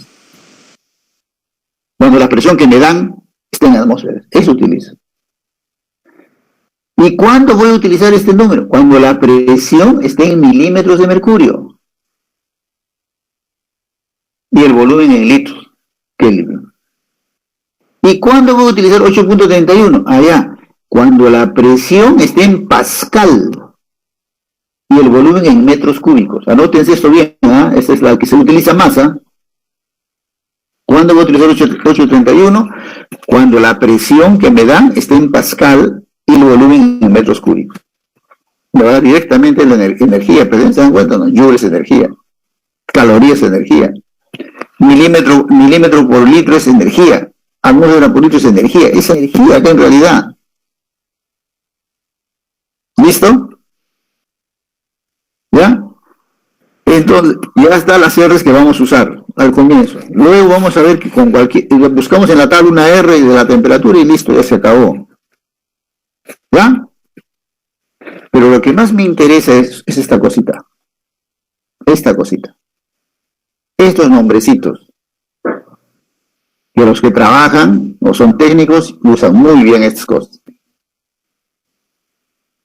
Cuando la presión que me dan esté en atmósferas. Eso utilizo. ¿Y cuándo voy a utilizar este número? Cuando la presión esté en milímetros de mercurio. Y el volumen en litros. Kelvin. ¿Y cuándo voy a utilizar 8.31? Allá. Cuando la presión esté en pascal. Y el volumen en metros cúbicos. Anótense esto bien, ¿ah? Esta es la que se utiliza más, ¿ah? ¿Cuándo voy a utilizar 831? Cuando la presión que me dan esté en pascal y el volumen en metros cúbicos. Me va a dar directamente la energía, pero ¿se dan cuenta? No, Joule es energía. Calorías es energía. Milímetro por litro es energía. Atmósfera por litro es energía. Es energía acá en realidad. ¿Listo? ¿Ya? Entonces, ya están las R's que vamos a usar al comienzo. Luego vamos a ver que con buscamos en la tabla una R de la temperatura y listo, ya se acabó. ¿Ya? Pero lo que más me interesa es esta cosita. Esta cosita. Estos nombrecitos. Que los que trabajan o son técnicos usan muy bien estas cosas.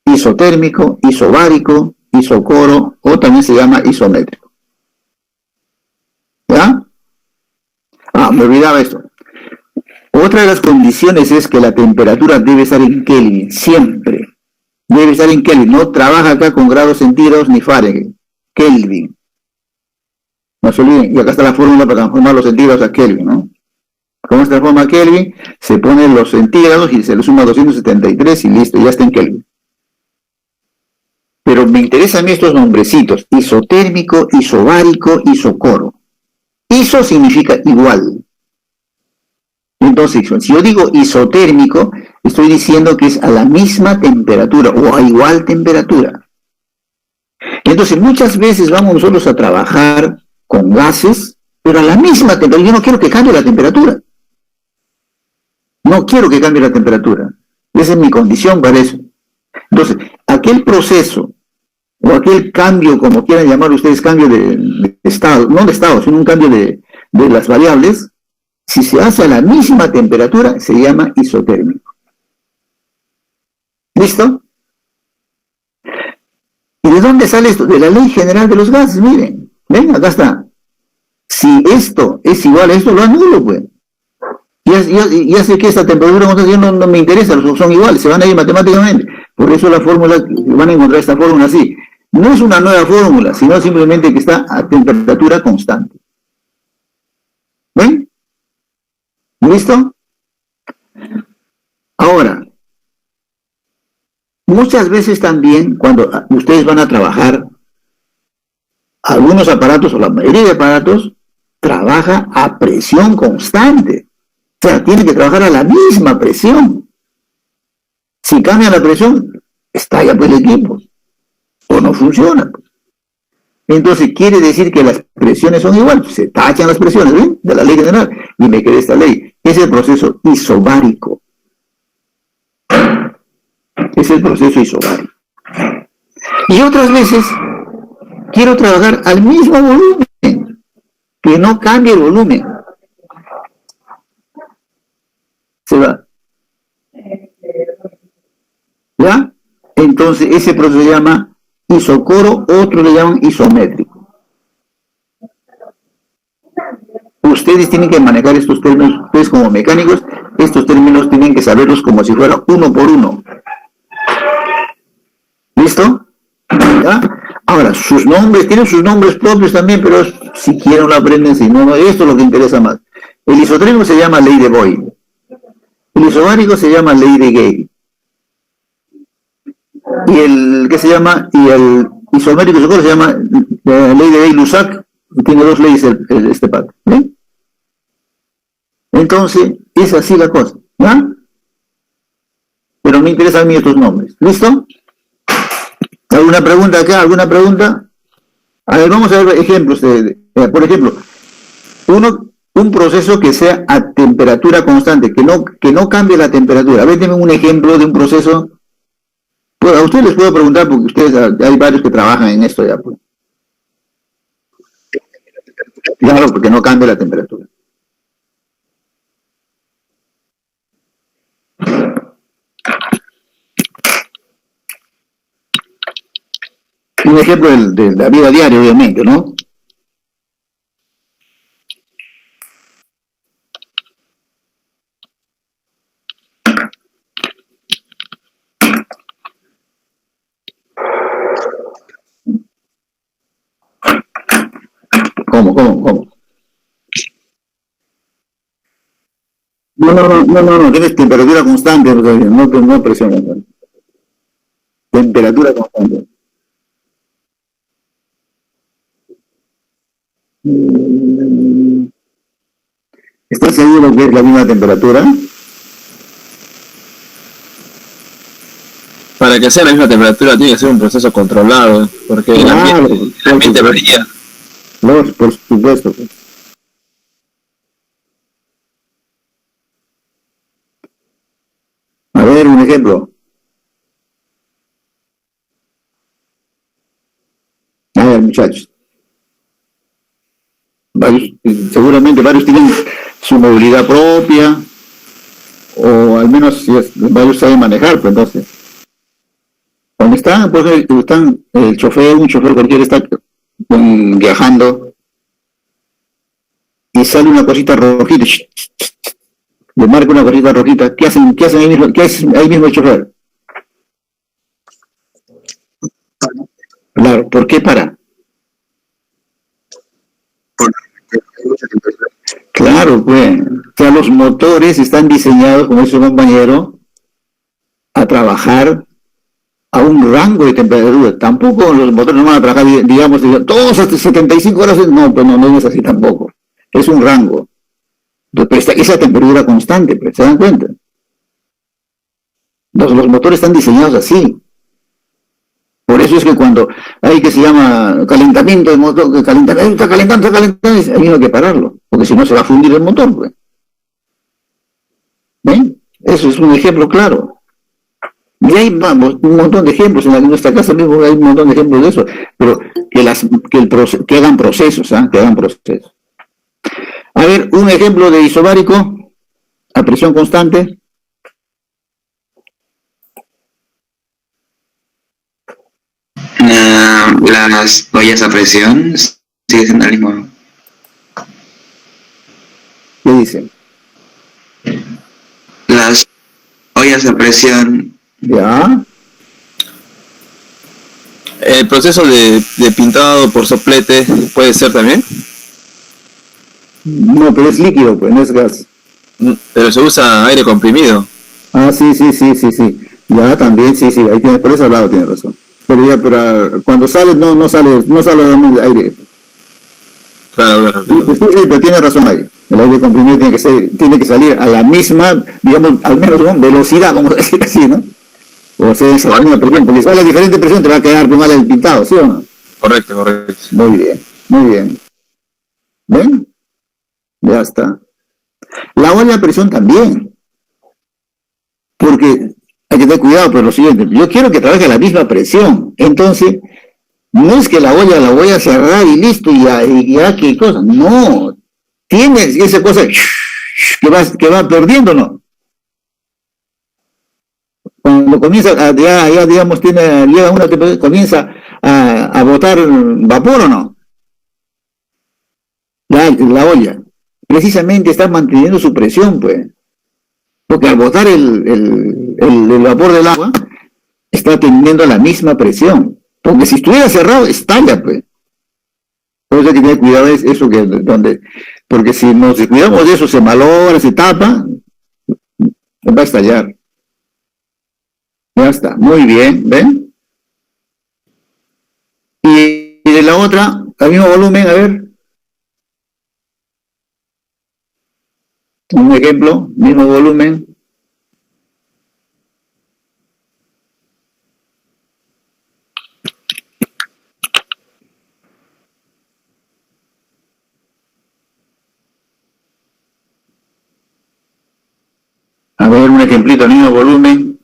Isotérmico, isobárico, isocoro, o también se llama isométrico. ¿Ya? Me olvidaba esto. Otra de las condiciones es que la temperatura debe estar en Kelvin, siempre. Debe estar en Kelvin, no trabaja acá con grados centígrados ni Fahrenheit. Kelvin. No se olviden, y acá está la fórmula para transformar los centígrados a Kelvin, ¿no? ¿Cómo se transforma a Kelvin? Se ponen los centígrados y se le suma 273 y listo, ya está en Kelvin. Pero me interesan a mí estos nombrecitos: isotérmico, isobárico, isocoro. Iso significa igual. Entonces, si yo digo isotérmico, estoy diciendo que es a la misma temperatura o a igual temperatura. Entonces, muchas veces vamos nosotros a trabajar con gases, pero a la misma temperatura. Yo no quiero que cambie la temperatura. No quiero que cambie la temperatura. Esa es mi condición para eso. Entonces, aquel proceso o aquel cambio, como quieran llamar ustedes, cambio de estado, no de estado, sino un cambio de las variables, si se hace a la misma temperatura, se llama isotérmico. ¿Listo? ¿Y de dónde sale esto? De la ley general de los gases, miren. Ven, acá está. Si esto es igual a esto, lo anulo, pues. Ya sé que esta temperatura no me interesa, son iguales, se van a ir matemáticamente. Por eso la fórmula, van a encontrar esta fórmula así. No es una nueva fórmula, sino simplemente que está a temperatura constante. ¿Ven? ¿Listo? Ahora, muchas veces también, cuando ustedes van a trabajar, algunos aparatos, o la mayoría de aparatos, trabaja a presión constante. O sea, tiene que trabajar a la misma presión. Si cambia la presión, estalla pues el equipo. O no funciona. Entonces quiere decir que las presiones son iguales. Se tachan las presiones, ¿ven? De la ley general. Y me queda esta ley. Es el proceso isobárico. Es el proceso isobárico. Y otras veces quiero trabajar al mismo volumen. Que no cambie el volumen. Se va. ¿Ya? Entonces ese proceso se llama isocoro, otros le llaman isométrico. Ustedes tienen que manejar estos términos, ustedes como mecánicos, estos términos tienen que saberlos como si fuera uno por uno. ¿Listo? ¿Ya? Ahora, sus nombres, tienen sus nombres propios también, pero si quieren lo aprenden, si no, esto es lo que interesa más. El isotérmico se llama ley de Boyle. El isobárico se llama ley de Gay. Y el que se llama, y el isomérico se llama ley de Gay-Lussac, tiene dos leyes este pato. ¿Ven? Entonces, es así la cosa, ¿no? Pero me interesan a mí estos nombres. ¿Listo? ¿Alguna pregunta acá? ¿Alguna pregunta? A ver, vamos a ver ejemplos. Por ejemplo, un proceso que sea a temperatura constante, que no cambie la temperatura. A ver, denme un ejemplo de un proceso. Pues a ustedes les puedo preguntar, porque ustedes, hay varios que trabajan en esto ya. Pues. Claro, porque no cambia la temperatura. Un ejemplo de la vida diaria, obviamente, ¿no? ¿Cómo? No, tienes temperatura constante, no presión. Temperatura constante. ¿Estás seguro que es la misma temperatura? Para que sea la misma temperatura tiene que ser un proceso controlado, porque Claro, el ambiente varía. No, por supuesto. A ver, un ejemplo. A ver, muchachos. Seguramente varios tienen su movilidad propia, o al menos varios saben manejar, pues entonces. Cuando están, pues están un chofer cualquiera está viajando y sale una cosita rojita, le marca una cosita rojita, ¿qué hacen ahí mismo el chofer? Claro, ¿por qué para? Claro, pues, o sea, los motores están diseñados, como dice su compañero, a trabajar a un rango de temperatura. Tampoco los motores no van a trabajar, digamos, todos hasta 75 horas. No, pues no es así tampoco. Es un rango. Pero esa temperatura constante, pues, ¿se dan cuenta? Los motores están diseñados así. Por eso es que cuando hay que se llama calentamiento del motor, está calentando, hay que pararlo, porque si no se va a fundir el motor, pues. ¿Ven? Eso es un ejemplo claro. Y ahí vamos, un montón de ejemplos, en nuestra casa mismo hay un montón de ejemplos de eso, pero que hagan procesos, ¿ah? Que hagan procesos. A ver, un ejemplo de isobárico a presión constante. Las ollas a presión sigue siendo el mismo. ¿Qué dicen? Las ollas a presión. Ya. El proceso de pintado por soplete puede ser también. No, pero es líquido, pues, no es gas. Pero se usa aire comprimido. Ah, sí. Ya, también, sí, ahí tiene, por ese lado tiene razón. Pero cuando sale, no sale el aire. Claro. Sí, pero tiene razón ahí. El aire comprimido tiene que salir a la misma, digamos, al menos con velocidad, vamos a decir así, ¿no? O sea, esa la misma presión, porque si sale a diferente presión te va a quedar mal el pintado, ¿sí o no? Correcto. Muy bien. ¿Ven? Ya está. La olla a presión también. Porque hay que tener cuidado por lo siguiente. Yo quiero que trabaje a la misma presión. Entonces, no es que la voy a cerrar y listo, y ya qué cosa. No. Tienes esa cosa que va perdiendo, ¿no? Cuando comienza, ya digamos, llega una temperatura, comienza a botar vapor, ¿o no? La olla. Precisamente está manteniendo su presión, pues. Porque al botar el vapor del agua, está teniendo la misma presión. Porque si estuviera cerrado, estalla, pues. Por eso hay que tener cuidado es eso porque si nos descuidamos de eso, se malogra, se tapa, va a estallar. Ya está, muy bien, ¿ven? Y de la otra, al mismo volumen, a ver. Un ejemplo, mismo volumen. A ver, un ejemplito, mismo volumen.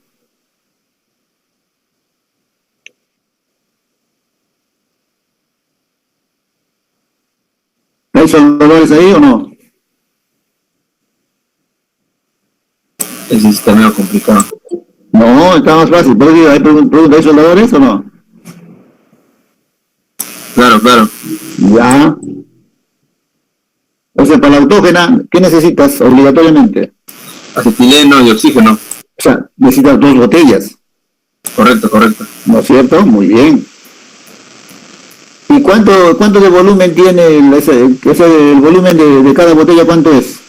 ¿Hay soldadores ahí o no? Ese está medio complicado. No, está más fácil. ¿Pero hay pregunta, ¿hay soldadores o no? Claro. Ya. O sea, para la autógena, ¿qué necesitas obligatoriamente? Acetileno y oxígeno. O sea, necesitas 2 botellas. Correcto. ¿No es cierto? Muy bien. ¿Y cuánto de volumen tiene el volumen de cada botella? ¿Cuánto es?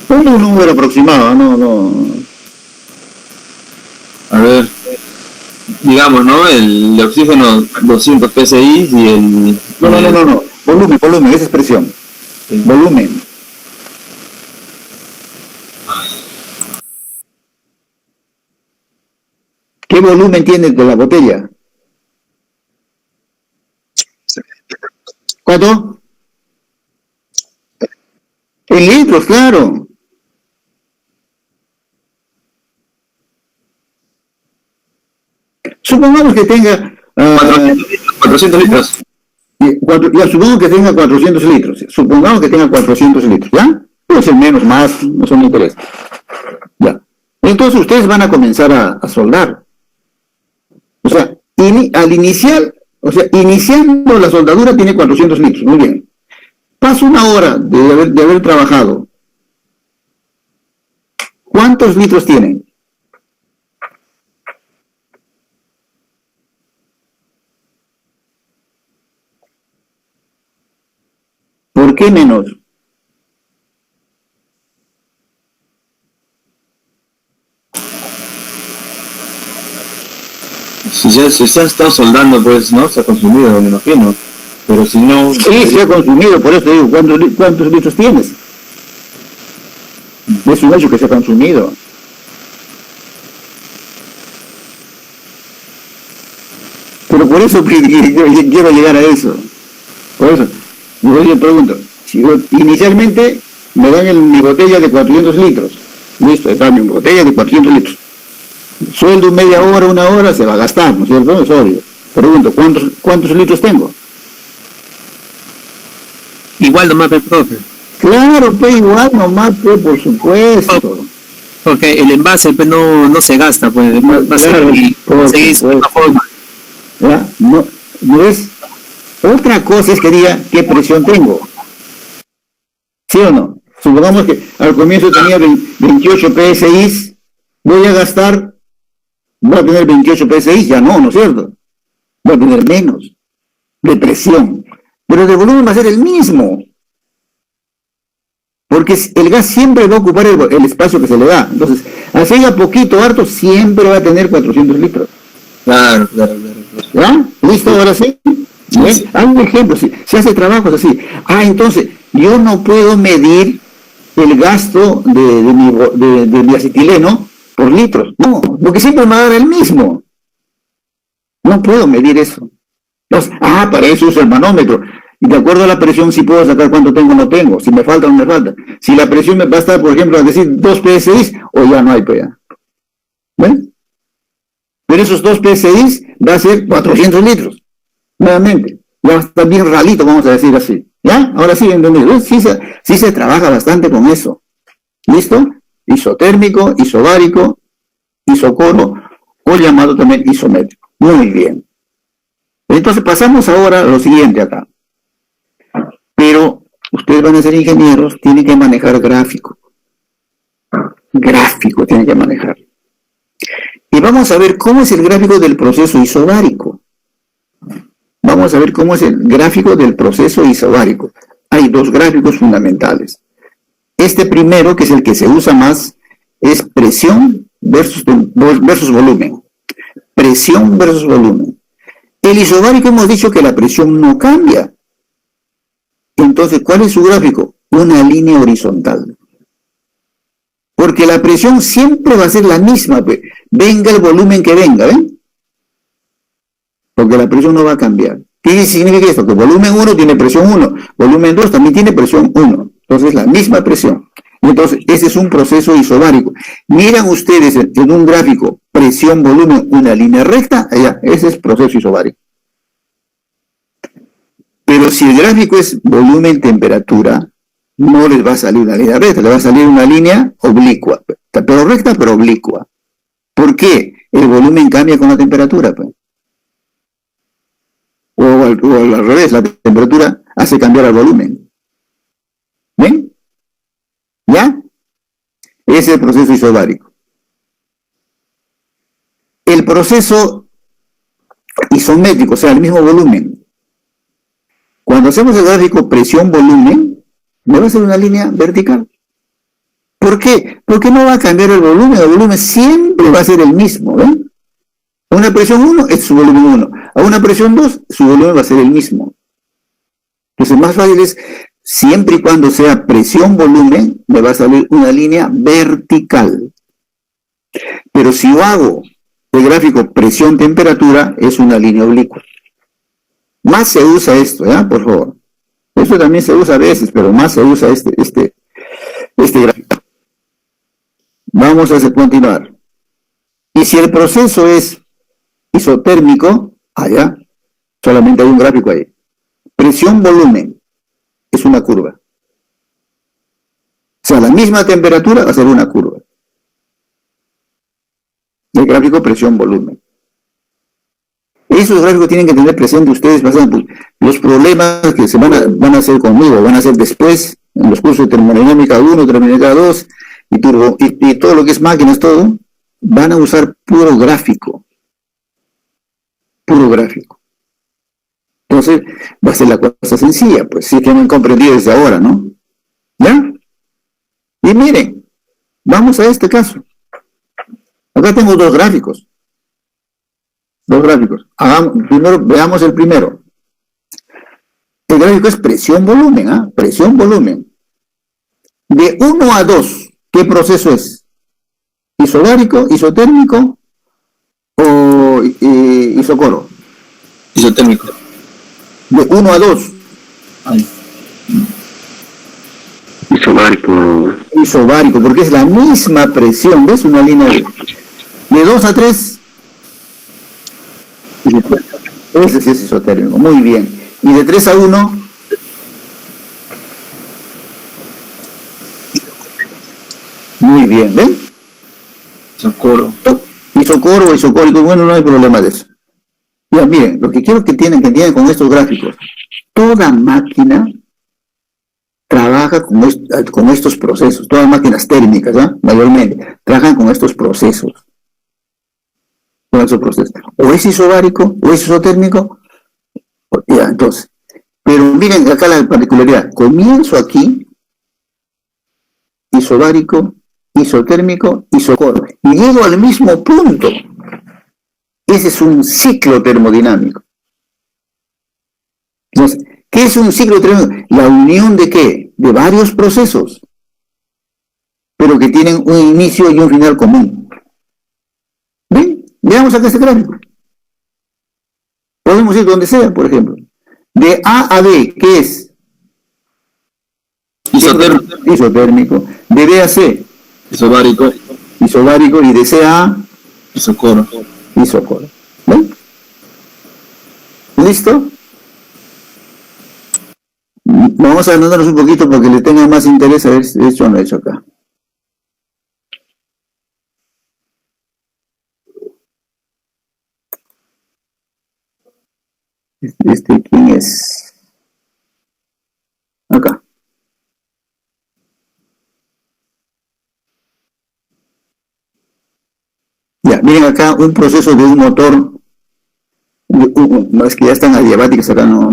Ponle un número aproximado, no. A ver, digamos, ¿no? El de oxígeno 200 psi y el... No. Volumen, esa es presión. Sí. Volumen. ¿Qué volumen tiene de la botella? ¿Cuánto? En litros, claro. Supongamos que tenga... 400 litros. Ya, supongamos que tenga 400 litros. Supongamos que tenga 400 litros, ¿ya? Puede ser menos, más, no son interés. Ya. Entonces ustedes van a comenzar a soldar. O sea, iniciando la soldadura tiene 400 litros, muy bien. Pasa una hora de haber trabajado. ¿Cuántos litros tienen? ¿Por qué menos? Si ya se está soldando, pues, ¿no? Se ha consumido, me imagino. Pero pero si no... Sí, se ha consumido, por eso te digo, ¿cuántos litros tienes? Es un hecho que se ha consumido. Pero por eso quiero llegar a eso. Por eso, yo pregunto, si inicialmente me dan mi botella de 400 litros. Listo, está mi botella de 400 litros. Sueldo media hora, una hora, se va a gastar, ¿no es cierto? Es obvio. Pregunto, ¿cuántos litros tengo? Igual nomás, profe. Claro, pues igual nomás, pues, por supuesto. Porque el envase pues, no se gasta, pues va a Claro, seguir de otra forma. ¿Ya? No es. Otra cosa es que diga qué presión tengo. ¿Sí o no? Supongamos que al comienzo tenía 28 PSI, voy a tener 28 PSI, ya no es cierto? Voy a tener menos de presión. Pero el volumen va a ser el mismo. Porque el gas siempre va a ocupar el espacio que se le da. Entonces, así a poquito, harto, siempre va a tener 400 litros. Claro. ¿Ya? ¿Listo? Ahora sí. Sí. Hay un ejemplo, se hace trabajos así. Entonces, yo no puedo medir el gasto de mi acetileno por litros. No, porque siempre me va a dar el mismo. No puedo medir eso. Entonces, para eso uso el manómetro. Y de acuerdo a la presión, sí puedo sacar cuánto tengo o no tengo, si me falta o no me falta. Si la presión me va a estar, por ejemplo, a decir 2 PSI, o ya no hay PA. ¿Ven? Pero esos 2 PSI va a ser 400 litros. Nuevamente. Ya va a estar bien ralito, vamos a decir así. ¿Ya? Ahora sí, ¿entendido? Sí se trabaja bastante con eso. ¿Listo? Isotérmico, isobárico, isocoro, o llamado también isométrico. Muy bien. Entonces pasamos ahora a lo siguiente acá. Pero ustedes van a ser ingenieros, tienen que manejar gráfico. Gráfico tienen que manejar. Y vamos a ver cómo es el gráfico del proceso isobárico. Vamos a ver cómo es el gráfico del proceso isobárico. Hay 2 gráficos fundamentales. Este primero, que es el que se usa más, es presión versus volumen. Presión versus volumen. El isobárico hemos dicho que la presión no cambia. Entonces, ¿cuál es su gráfico? Una línea horizontal. Porque la presión siempre va a ser la misma, pues. Venga el volumen que venga, ¿ven? Porque la presión no va a cambiar. ¿Qué significa esto? Que volumen 1 tiene presión 1, volumen 2 también tiene presión 1. Entonces, la misma presión. Entonces, ese es un proceso isobárico. Miran ustedes en un gráfico presión, volumen, una línea recta, allá, ese es proceso isobárico. Pero si el gráfico es volumen, temperatura, no les va a salir una línea recta, le va a salir una línea oblicua, pero recta, pero oblicua. ¿Por qué? El volumen cambia con la temperatura, pues. O al revés, la temperatura hace cambiar el volumen. ¿Ven? ¿Ya? Ese es el proceso isobárico. El proceso isométrico, o sea, el mismo volumen. Cuando hacemos el gráfico presión-volumen, me va a ser una línea vertical. ¿Por qué? Porque no va a cambiar el volumen siempre va a ser el mismo, ¿ven? A una presión 1 es su volumen 1, a una presión 2 su volumen va a ser el mismo. Entonces más fácil es, siempre y cuando sea presión-volumen, me va a salir una línea vertical. Pero si yo hago el gráfico presión-temperatura, es una línea oblicua. Más se usa esto, ¿ya? Por favor. Esto también se usa a veces, pero más se usa este gráfico. Vamos a continuar. Y si el proceso es isotérmico, allá, solamente hay un gráfico ahí. Presión-volumen es una curva. O sea, la misma temperatura va a ser una curva. El gráfico presión-volumen. Esos gráficos tienen que tener presente ustedes bastante. Los problemas que van a hacer conmigo, van a hacer después, en los cursos de termodinámica 1, termodinámica 2, y todo lo que es máquinas, todo, van a usar puro gráfico. Puro gráfico. Entonces, va a ser la cosa sencilla, pues, si tienen comprendido desde ahora, ¿no? ¿Ya? Y miren, vamos a este caso. Acá tengo 2 gráficos. 2 gráficos. Primero, veamos el primero. El gráfico es presión-volumen, ¿ah? Presión-volumen. De 1 a 2, ¿qué proceso es? ¿Isobárico, isotérmico o isocoro? Isotérmico. De 1 a 2. Ay. Isobárico. Isobárico, porque es la misma presión, ¿ves? Una línea de 2 a 3. Ese sí es isotérmico, muy bien. Y de 3 a 1, muy bien, ¿ven? Socorro. Isocoro o isocórico, bueno, no hay problema de eso. Ya, miren, lo que quiero que entiendan con estos gráficos, toda máquina trabaja con estos procesos, todas máquinas térmicas, ¿ah? Mayormente, trabajan con estos procesos. Con esos procesos. O es isobárico, o es isotérmico, ya, entonces. Pero miren acá la particularidad, comienzo aquí, isobárico, isotérmico, isocoro, y llego al mismo punto. Ese es un ciclo termodinámico. Entonces, ¿qué es un ciclo termodinámico? La unión de ¿qué? De varios procesos, pero que tienen un inicio y un final común. ¿Ven? Veamos acá este gráfico. Podemos ir donde sea, por ejemplo. De A a B, ¿qué es? Isotérmico. Isotérmico. De B a C, Isobárico. isobárico. Y de C a Isocoro. isocoro. ¿Ven? ¿Listo? Vamos a anotarnos un poquito porque le tenga más interés a ver si hecho o no he hecho acá. ¿Quién es? Acá. Ya, miren acá un proceso de un motor. No, es que ya están adiabáticas acá, no.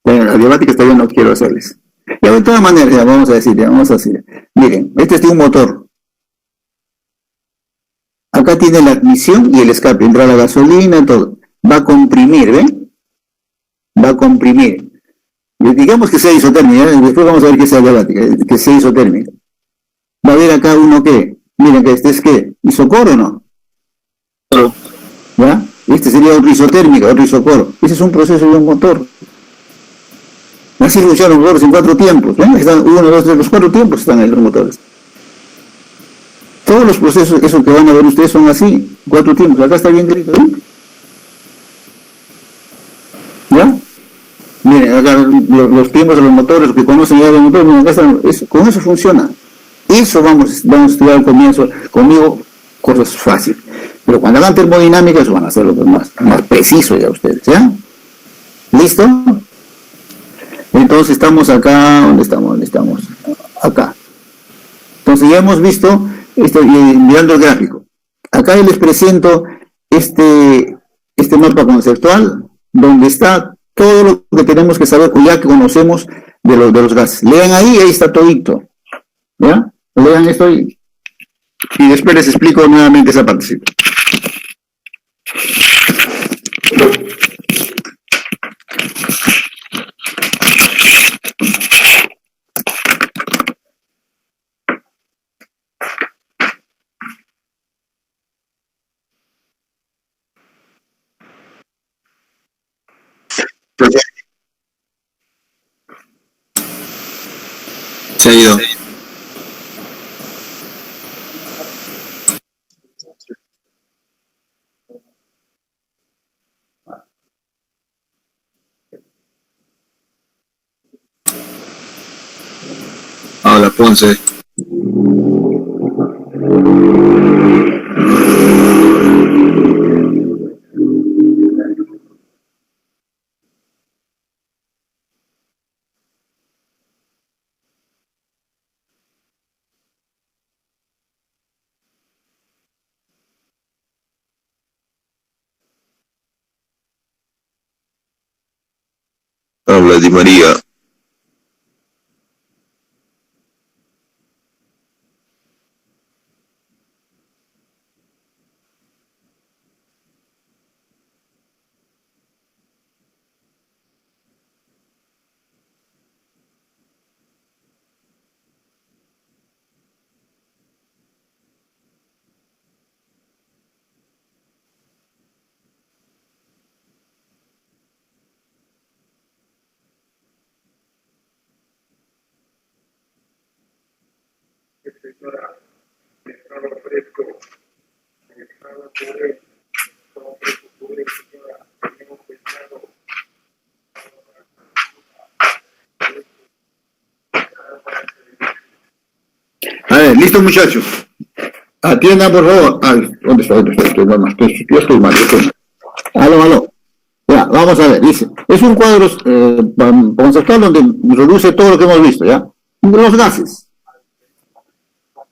Las adiabáticas todavía no quiero hacerles. Ya, de todas maneras, ya vamos a decir. Miren, este es de un motor. Acá tiene la admisión y el escape, entra la gasolina, todo. Va a comprimir, ¿ven? Va a comprimir. Y digamos que sea isotérmica, después vamos a ver que sea diabática, que sea isotérmica. Va a haber acá uno que, miren que este es que, isocoro o no, ¿ya? Este sería otro isotérmico, otro isocoro. Ese es un proceso de un motor. Así funcionan los motores en 4 tiempos, ¿ven? Están 1, 2, 3, los 4 tiempos están ahí los motores. Todos los procesos, eso que van a ver ustedes son así, 4 tiempos. Acá está bien escrito, ¿ven? ¿Ya? Miren, acá los tiempos de los motores, los que conocen ya de motores, miren, acá están, con eso funciona. Eso vamos a estudiar al comienzo, conmigo, cosas fáciles. Pero cuando hagan termodinámica, eso van a hacerlo más preciso ya ustedes, ¿ya? ¿Listo? Entonces estamos acá, ¿dónde estamos? Acá. Entonces ya hemos visto, mirando el gráfico. Acá yo les presento este mapa conceptual, donde está todo lo que tenemos que saber, o ya que conocemos de los gases. Lean ahí está todito. ¿Ya? Lean esto y después les explico nuevamente esa partecita. Se ha ido. Hola, Ponce. Habla Di María. A ver, listo muchachos. Atiendan por favor. ¿Dónde está? Yo estoy mal. Aló. Ya, vamos a ver, dice. Es un cuadro conceptual donde reduce todo lo que hemos visto, ¿ya? Los gases.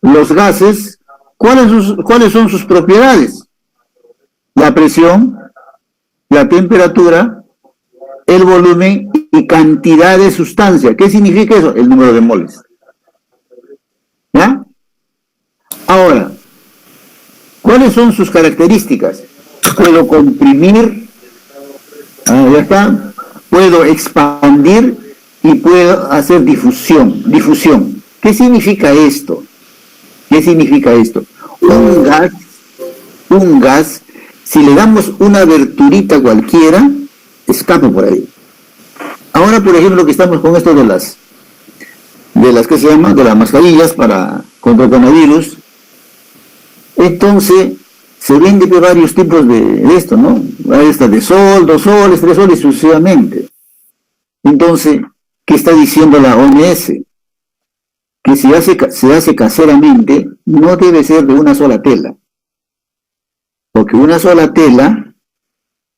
Los gases, ¿cuáles son sus propiedades? La presión, la temperatura, el volumen y cantidad de sustancia. ¿Qué significa eso? El número de moles. ¿Ya? Ahora, ¿cuáles son sus características? Puedo comprimir, ya está, puedo expandir y puedo hacer difusión. ¿Qué significa esto? Un gas, si le damos una aberturita cualquiera, escapa por ahí. Ahora, por ejemplo, que estamos con esto de las ¿qué se llama? De las mascarillas contra el coronavirus, entonces se vende varios tipos de esto, ¿no? Esta de sol, 2 soles, 3 soles, sucesivamente. Entonces, ¿qué está diciendo la OMS? Que se hace caseramente, no debe ser de una sola tela. Porque una sola tela,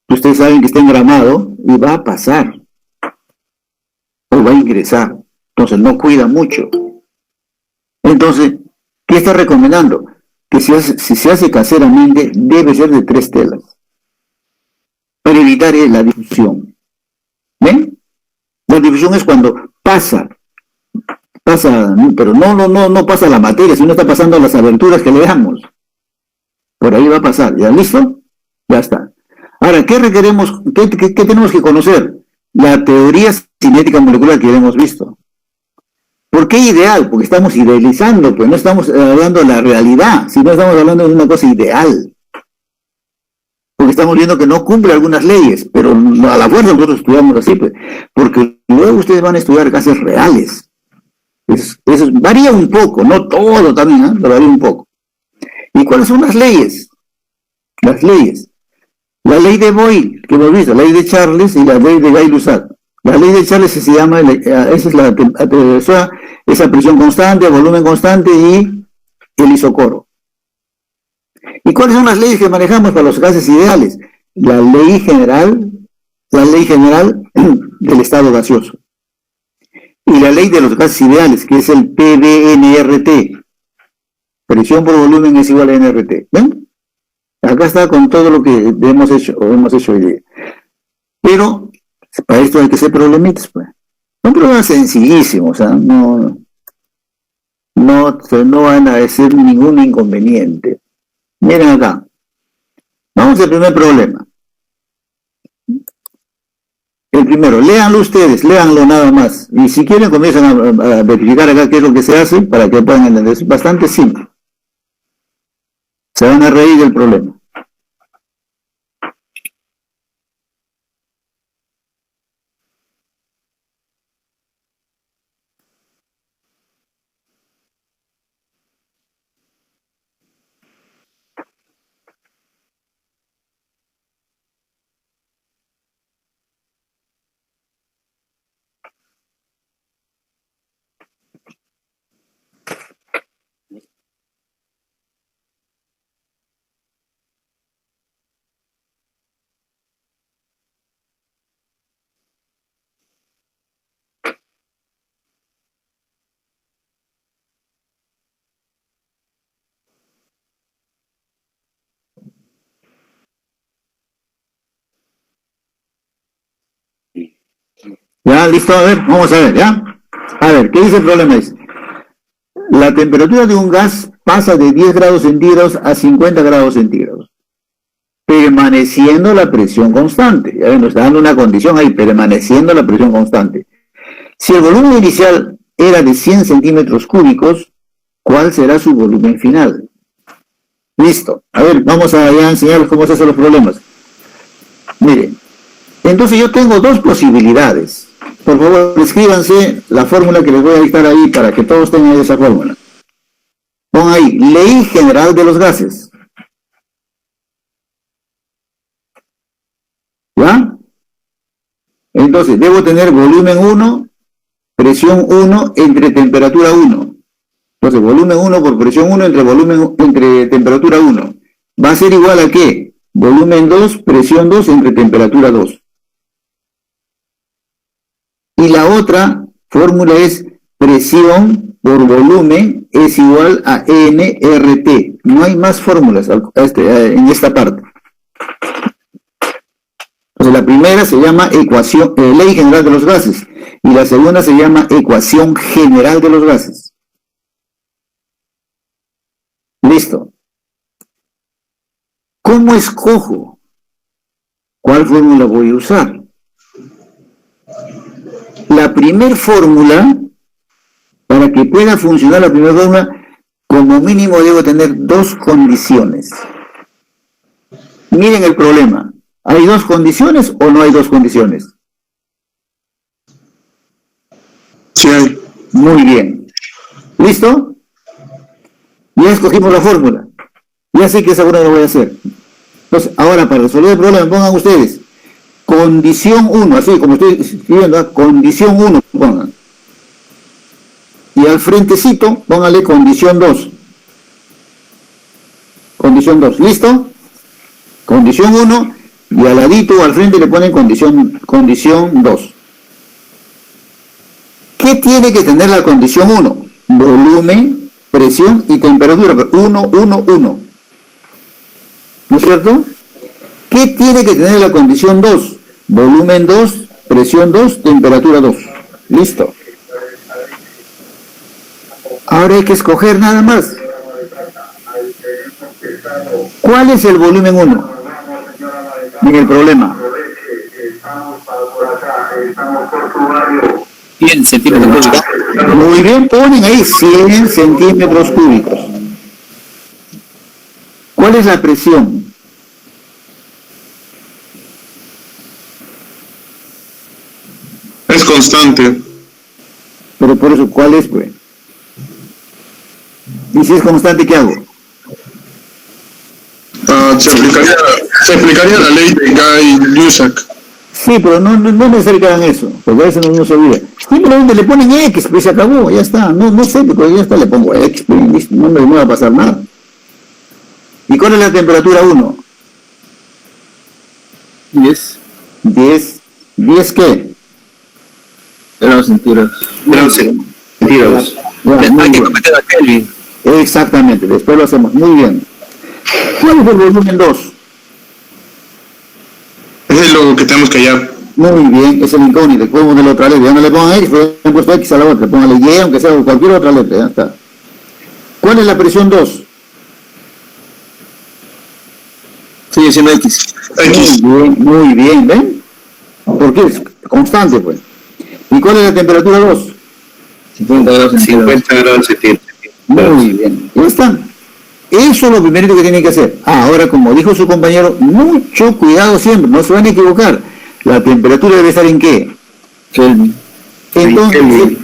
ustedes saben que está engramado y va a pasar. O va a ingresar. Entonces no cuida mucho. Entonces, ¿qué está recomendando? Que si se hace caseramente, debe ser de 3 telas. Para evitar la difusión. ¿Ven? La difusión es cuando pasa, pero no pasa la materia, sino está pasando las aberturas que le damos. Por ahí va a pasar. ¿Ya listo? Ya está. Ahora, ¿qué requeremos? ¿Qué tenemos que conocer? La teoría cinética molecular que ya hemos visto. ¿Por qué ideal? Porque estamos idealizando, pues no estamos hablando de la realidad, sino estamos hablando de una cosa ideal. Porque estamos viendo que no cumple algunas leyes, pero a la fuerza nosotros estudiamos así, pues, porque luego ustedes van a estudiar gases reales. Eso varía un poco, no todo también, ¿eh? Pero varía un poco. ¿Y cuáles son las leyes? Las leyes. La ley de Boyle, que hemos visto, la ley de Charles y la ley de Gay-Lussac. La ley de Charles se llama, esa es esa presión constante, volumen constante y el isocoro. ¿Y cuáles son las leyes que manejamos para los gases ideales? La ley general del estado gaseoso. Y la ley de los gases ideales, que es el PV-NRT. Presión por volumen es igual a NRT. ¿Ven? Acá está con todo lo que hemos hecho hoy día. Pero para esto hay que ser problemitas, pues. Son problemas sencillísimos, ¿eh? No van a ser ningún inconveniente. Miren acá. Vamos al primer problema. El primero, léanlo ustedes, léanlo nada más. Y si quieren comienzan a verificar acá qué es lo que se hace para que puedan entender. Es bastante simple. Se van a reír del problema. Ya, listo, a ver, vamos a ver, ¿ya? A ver, ¿qué dice el problema? Dice, la temperatura de un gas pasa de 10 grados centígrados a 50 grados centígrados, permaneciendo la presión constante. Ya ven, nos está dando una condición ahí, permaneciendo la presión constante. Si el volumen inicial era de 100 centímetros cúbicos, ¿cuál será su volumen final? Listo. A ver, vamos a ya enseñarles cómo se hacen los problemas. Miren, entonces yo tengo 2 posibilidades. Por favor, escríbanse la fórmula que les voy a dictar ahí para que todos tengan esa fórmula. Pon ahí, ley general de los gases. ¿Ya? Entonces, debo tener volumen 1, presión 1 entre temperatura 1. Entonces, volumen 1 por presión 1 entre temperatura 1. ¿Va a ser igual a qué? Volumen 2, presión 2 entre temperatura 2. Y la otra fórmula es presión por volumen es igual a nRT. No hay más fórmulas en esta parte. Entonces, la primera se llama ley general de los gases y la segunda se llama ecuación general de los gases. Listo. ¿Cómo escojo cuál fórmula voy a usar? La primera fórmula, para que pueda funcionar la primera fórmula, como mínimo debo tener dos condiciones. Miren el problema. ¿Hay dos condiciones o no hay dos condiciones? Sí hay. Muy bien. ¿Listo? Ya escogimos la fórmula. Ya sé que esa fórmula lo voy a hacer. Entonces, ahora para resolver el problema, pongan ustedes condición 1, así como estoy escribiendo, ¿eh? Condición 1, pongan. Y al frentecito, póngale condición 2. Condición 2, ¿listo? Condición 1, y al ladito o al frente le ponen condición 2. ¿Qué tiene que tener la condición 1? Volumen, presión y temperatura. 1, 1, 1. ¿No es cierto? ¿Qué tiene que tener la condición 2? Volumen 2, presión 2, temperatura 2. Listo. Ahora hay que escoger nada más. ¿Cuál es el volumen 1? En el problema. 100 centímetros cúbicos. Muy bien, ponen ahí 100 centímetros cúbicos. ¿Cuál es la presión? Es constante. Pero por eso, ¿cuál es, pues? Y si es constante, ¿qué hago? Se aplicaría la ley de Guy-Lussac. Sí, pero no es necesario que hagan eso, porque a veces no se olvida. Simplemente le ponen X, pues se acabó, ya está. No sé, pero ya está, le pongo X, pues, listo, no va a pasar nada. ¿Y cuál es la temperatura 1? 10 ¿10 qué? grados centígrados. Grados centígrados. Ya, muy Hay que bien. cometer a Kelvin. Exactamente, después lo hacemos. Muy bien. ¿Cuál es el volumen 2? Ese es lo que tenemos que hallar. Muy bien, es el incógnito. Podemos ponerle otra letra. Ya no le pongan X, pero han puesto X a la otra. Póngale Y, aunque sea cualquier otra letra. Ya está. ¿Cuál es la presión 2? Sigue siendo X. X. Muy bien, ¿ven? Porque es constante, pues. ¿Y cuál es la temperatura 2? 50 grados centígrados. 50 grados centígrados. Muy bien, ya está. Eso es lo primero que tienen que hacer. Ahora, como dijo su compañero, mucho cuidado siempre, no se van a equivocar. La temperatura debe estar en qué. Kelvin. Entonces,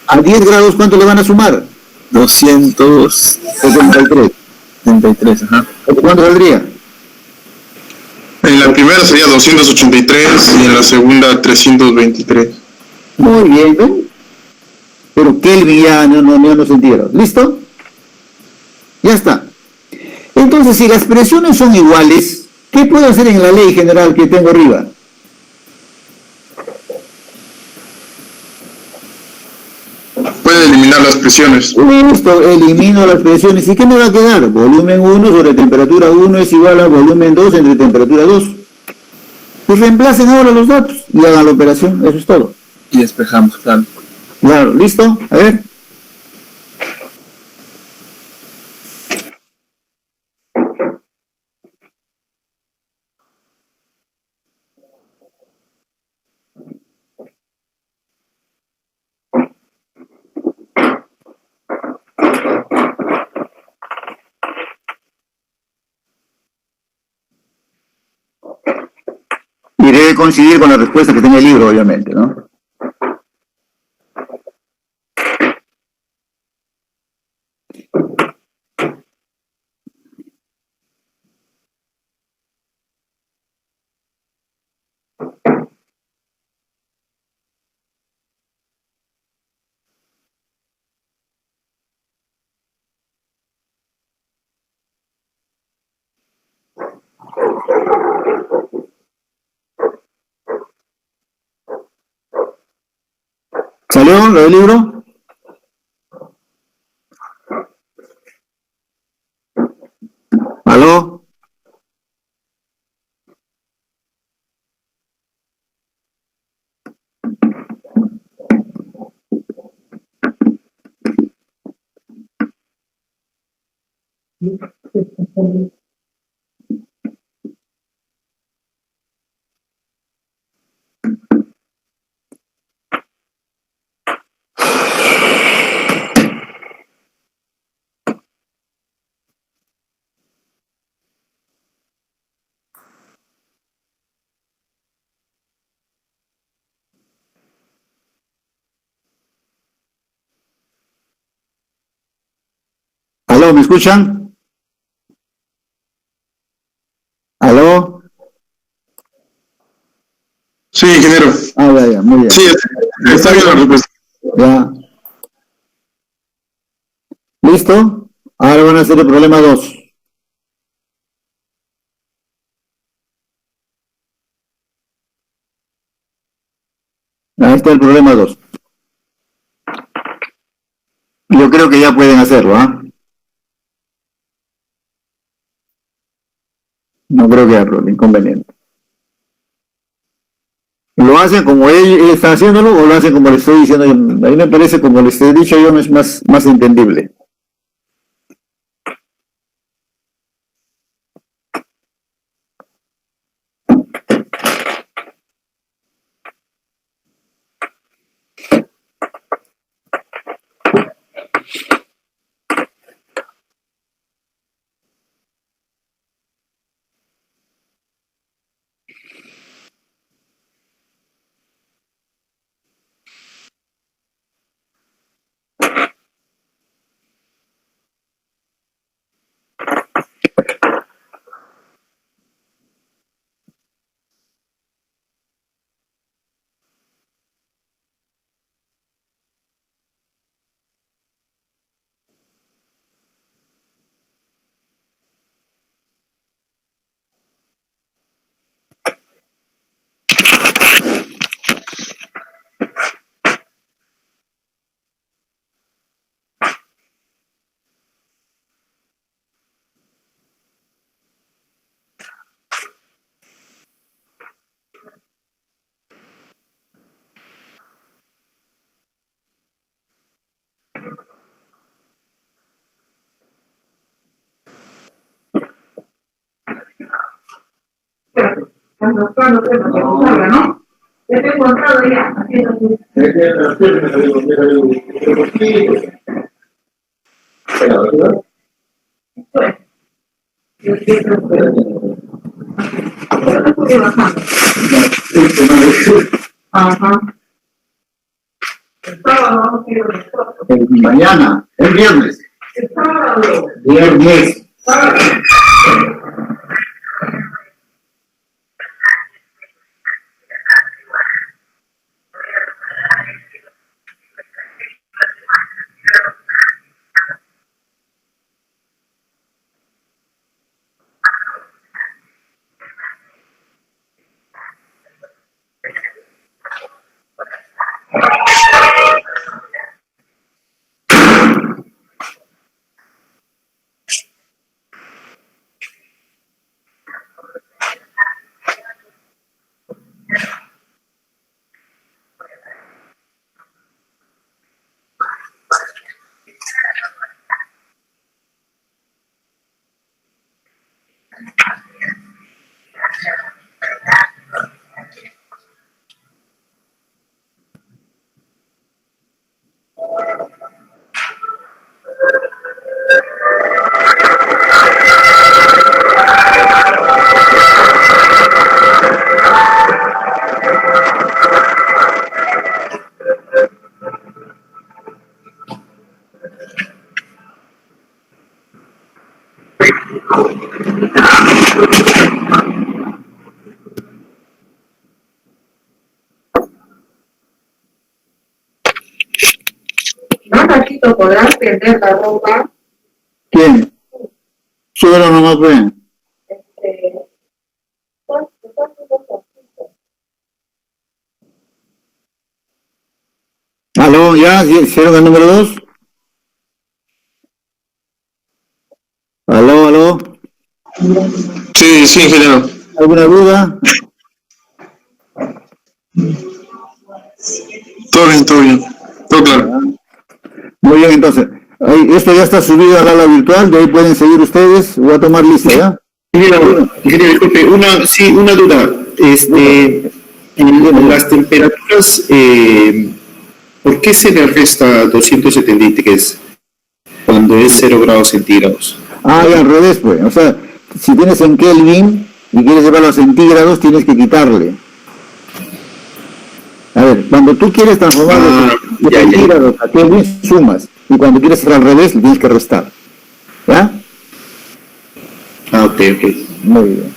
a 10 grados, ¿cuánto le van a sumar? 273. 73. Ajá. ¿Cuánto saldría? En la primera sería 283 y en la segunda 323. Muy bien, ¿ven? Pero Kelvin ya no se entierra. ¿Listo? Ya está. Entonces, si las presiones son iguales, ¿qué puedo hacer en la ley general que tengo arriba? Puede eliminar las presiones. Listo, elimino las presiones. ¿Y qué me va a quedar? Volumen 1 sobre temperatura 1 es igual a volumen 2 entre temperatura 2. Pues reemplacen ahora los datos y hagan la operación. Eso es todo. Y despejamos, claro. Claro, ¿listo? A ver. Y debe coincidir con la respuesta que tiene el libro, obviamente, ¿no? ¿Salió lo del libro? ¿Aló? ¿Aló? ¿Me escuchan? ¿Aló? Sí, ingeniero. Ya, muy bien. Sí, está bien la respuesta. Ya. ¿Listo? Ahora van a hacer el problema 2. Ahí está el problema 2. Yo creo que ya pueden hacerlo, ¿ah? No creo que haya inconveniente. ¿Lo hacen como ellos están haciéndolo o lo hacen como le estoy diciendo yo? A mí me parece como les he dicho yo, es más entendible. ¿No? Ya te he encontrado ya. Ajá. Mañana, el viernes. Viernes. No, Nachito, ¿podrás tender la ropa? ¿Quién? Súbelo nomás, ven. Pon ¿Aló? ¿Ya? ¿Hicieron el número 2? ¿Aló? ¿Aló? Sí, sí, ingeniero. ¿Alguna duda? Todo bien, todo bien. Todo claro. Muy bien, entonces. Esto ya está subido al aula virtual, de ahí pueden seguir ustedes. Voy a tomar lista, ¿ya? Ingeniero, disculpe, una duda. En las temperaturas, ¿por qué se le resta 273 cuando es 0 grados centígrados? Ah, ya, al revés, pues. O sea, si tienes en Kelvin y quieres llevarlo a centígrados, tienes que quitarle. A ver, cuando tú quieres transformarlo de centígrados a Kelvin, sumas. Y cuando quieres hacer al revés, le tienes que restar. ¿Ya? Ah, ok. Muy bien.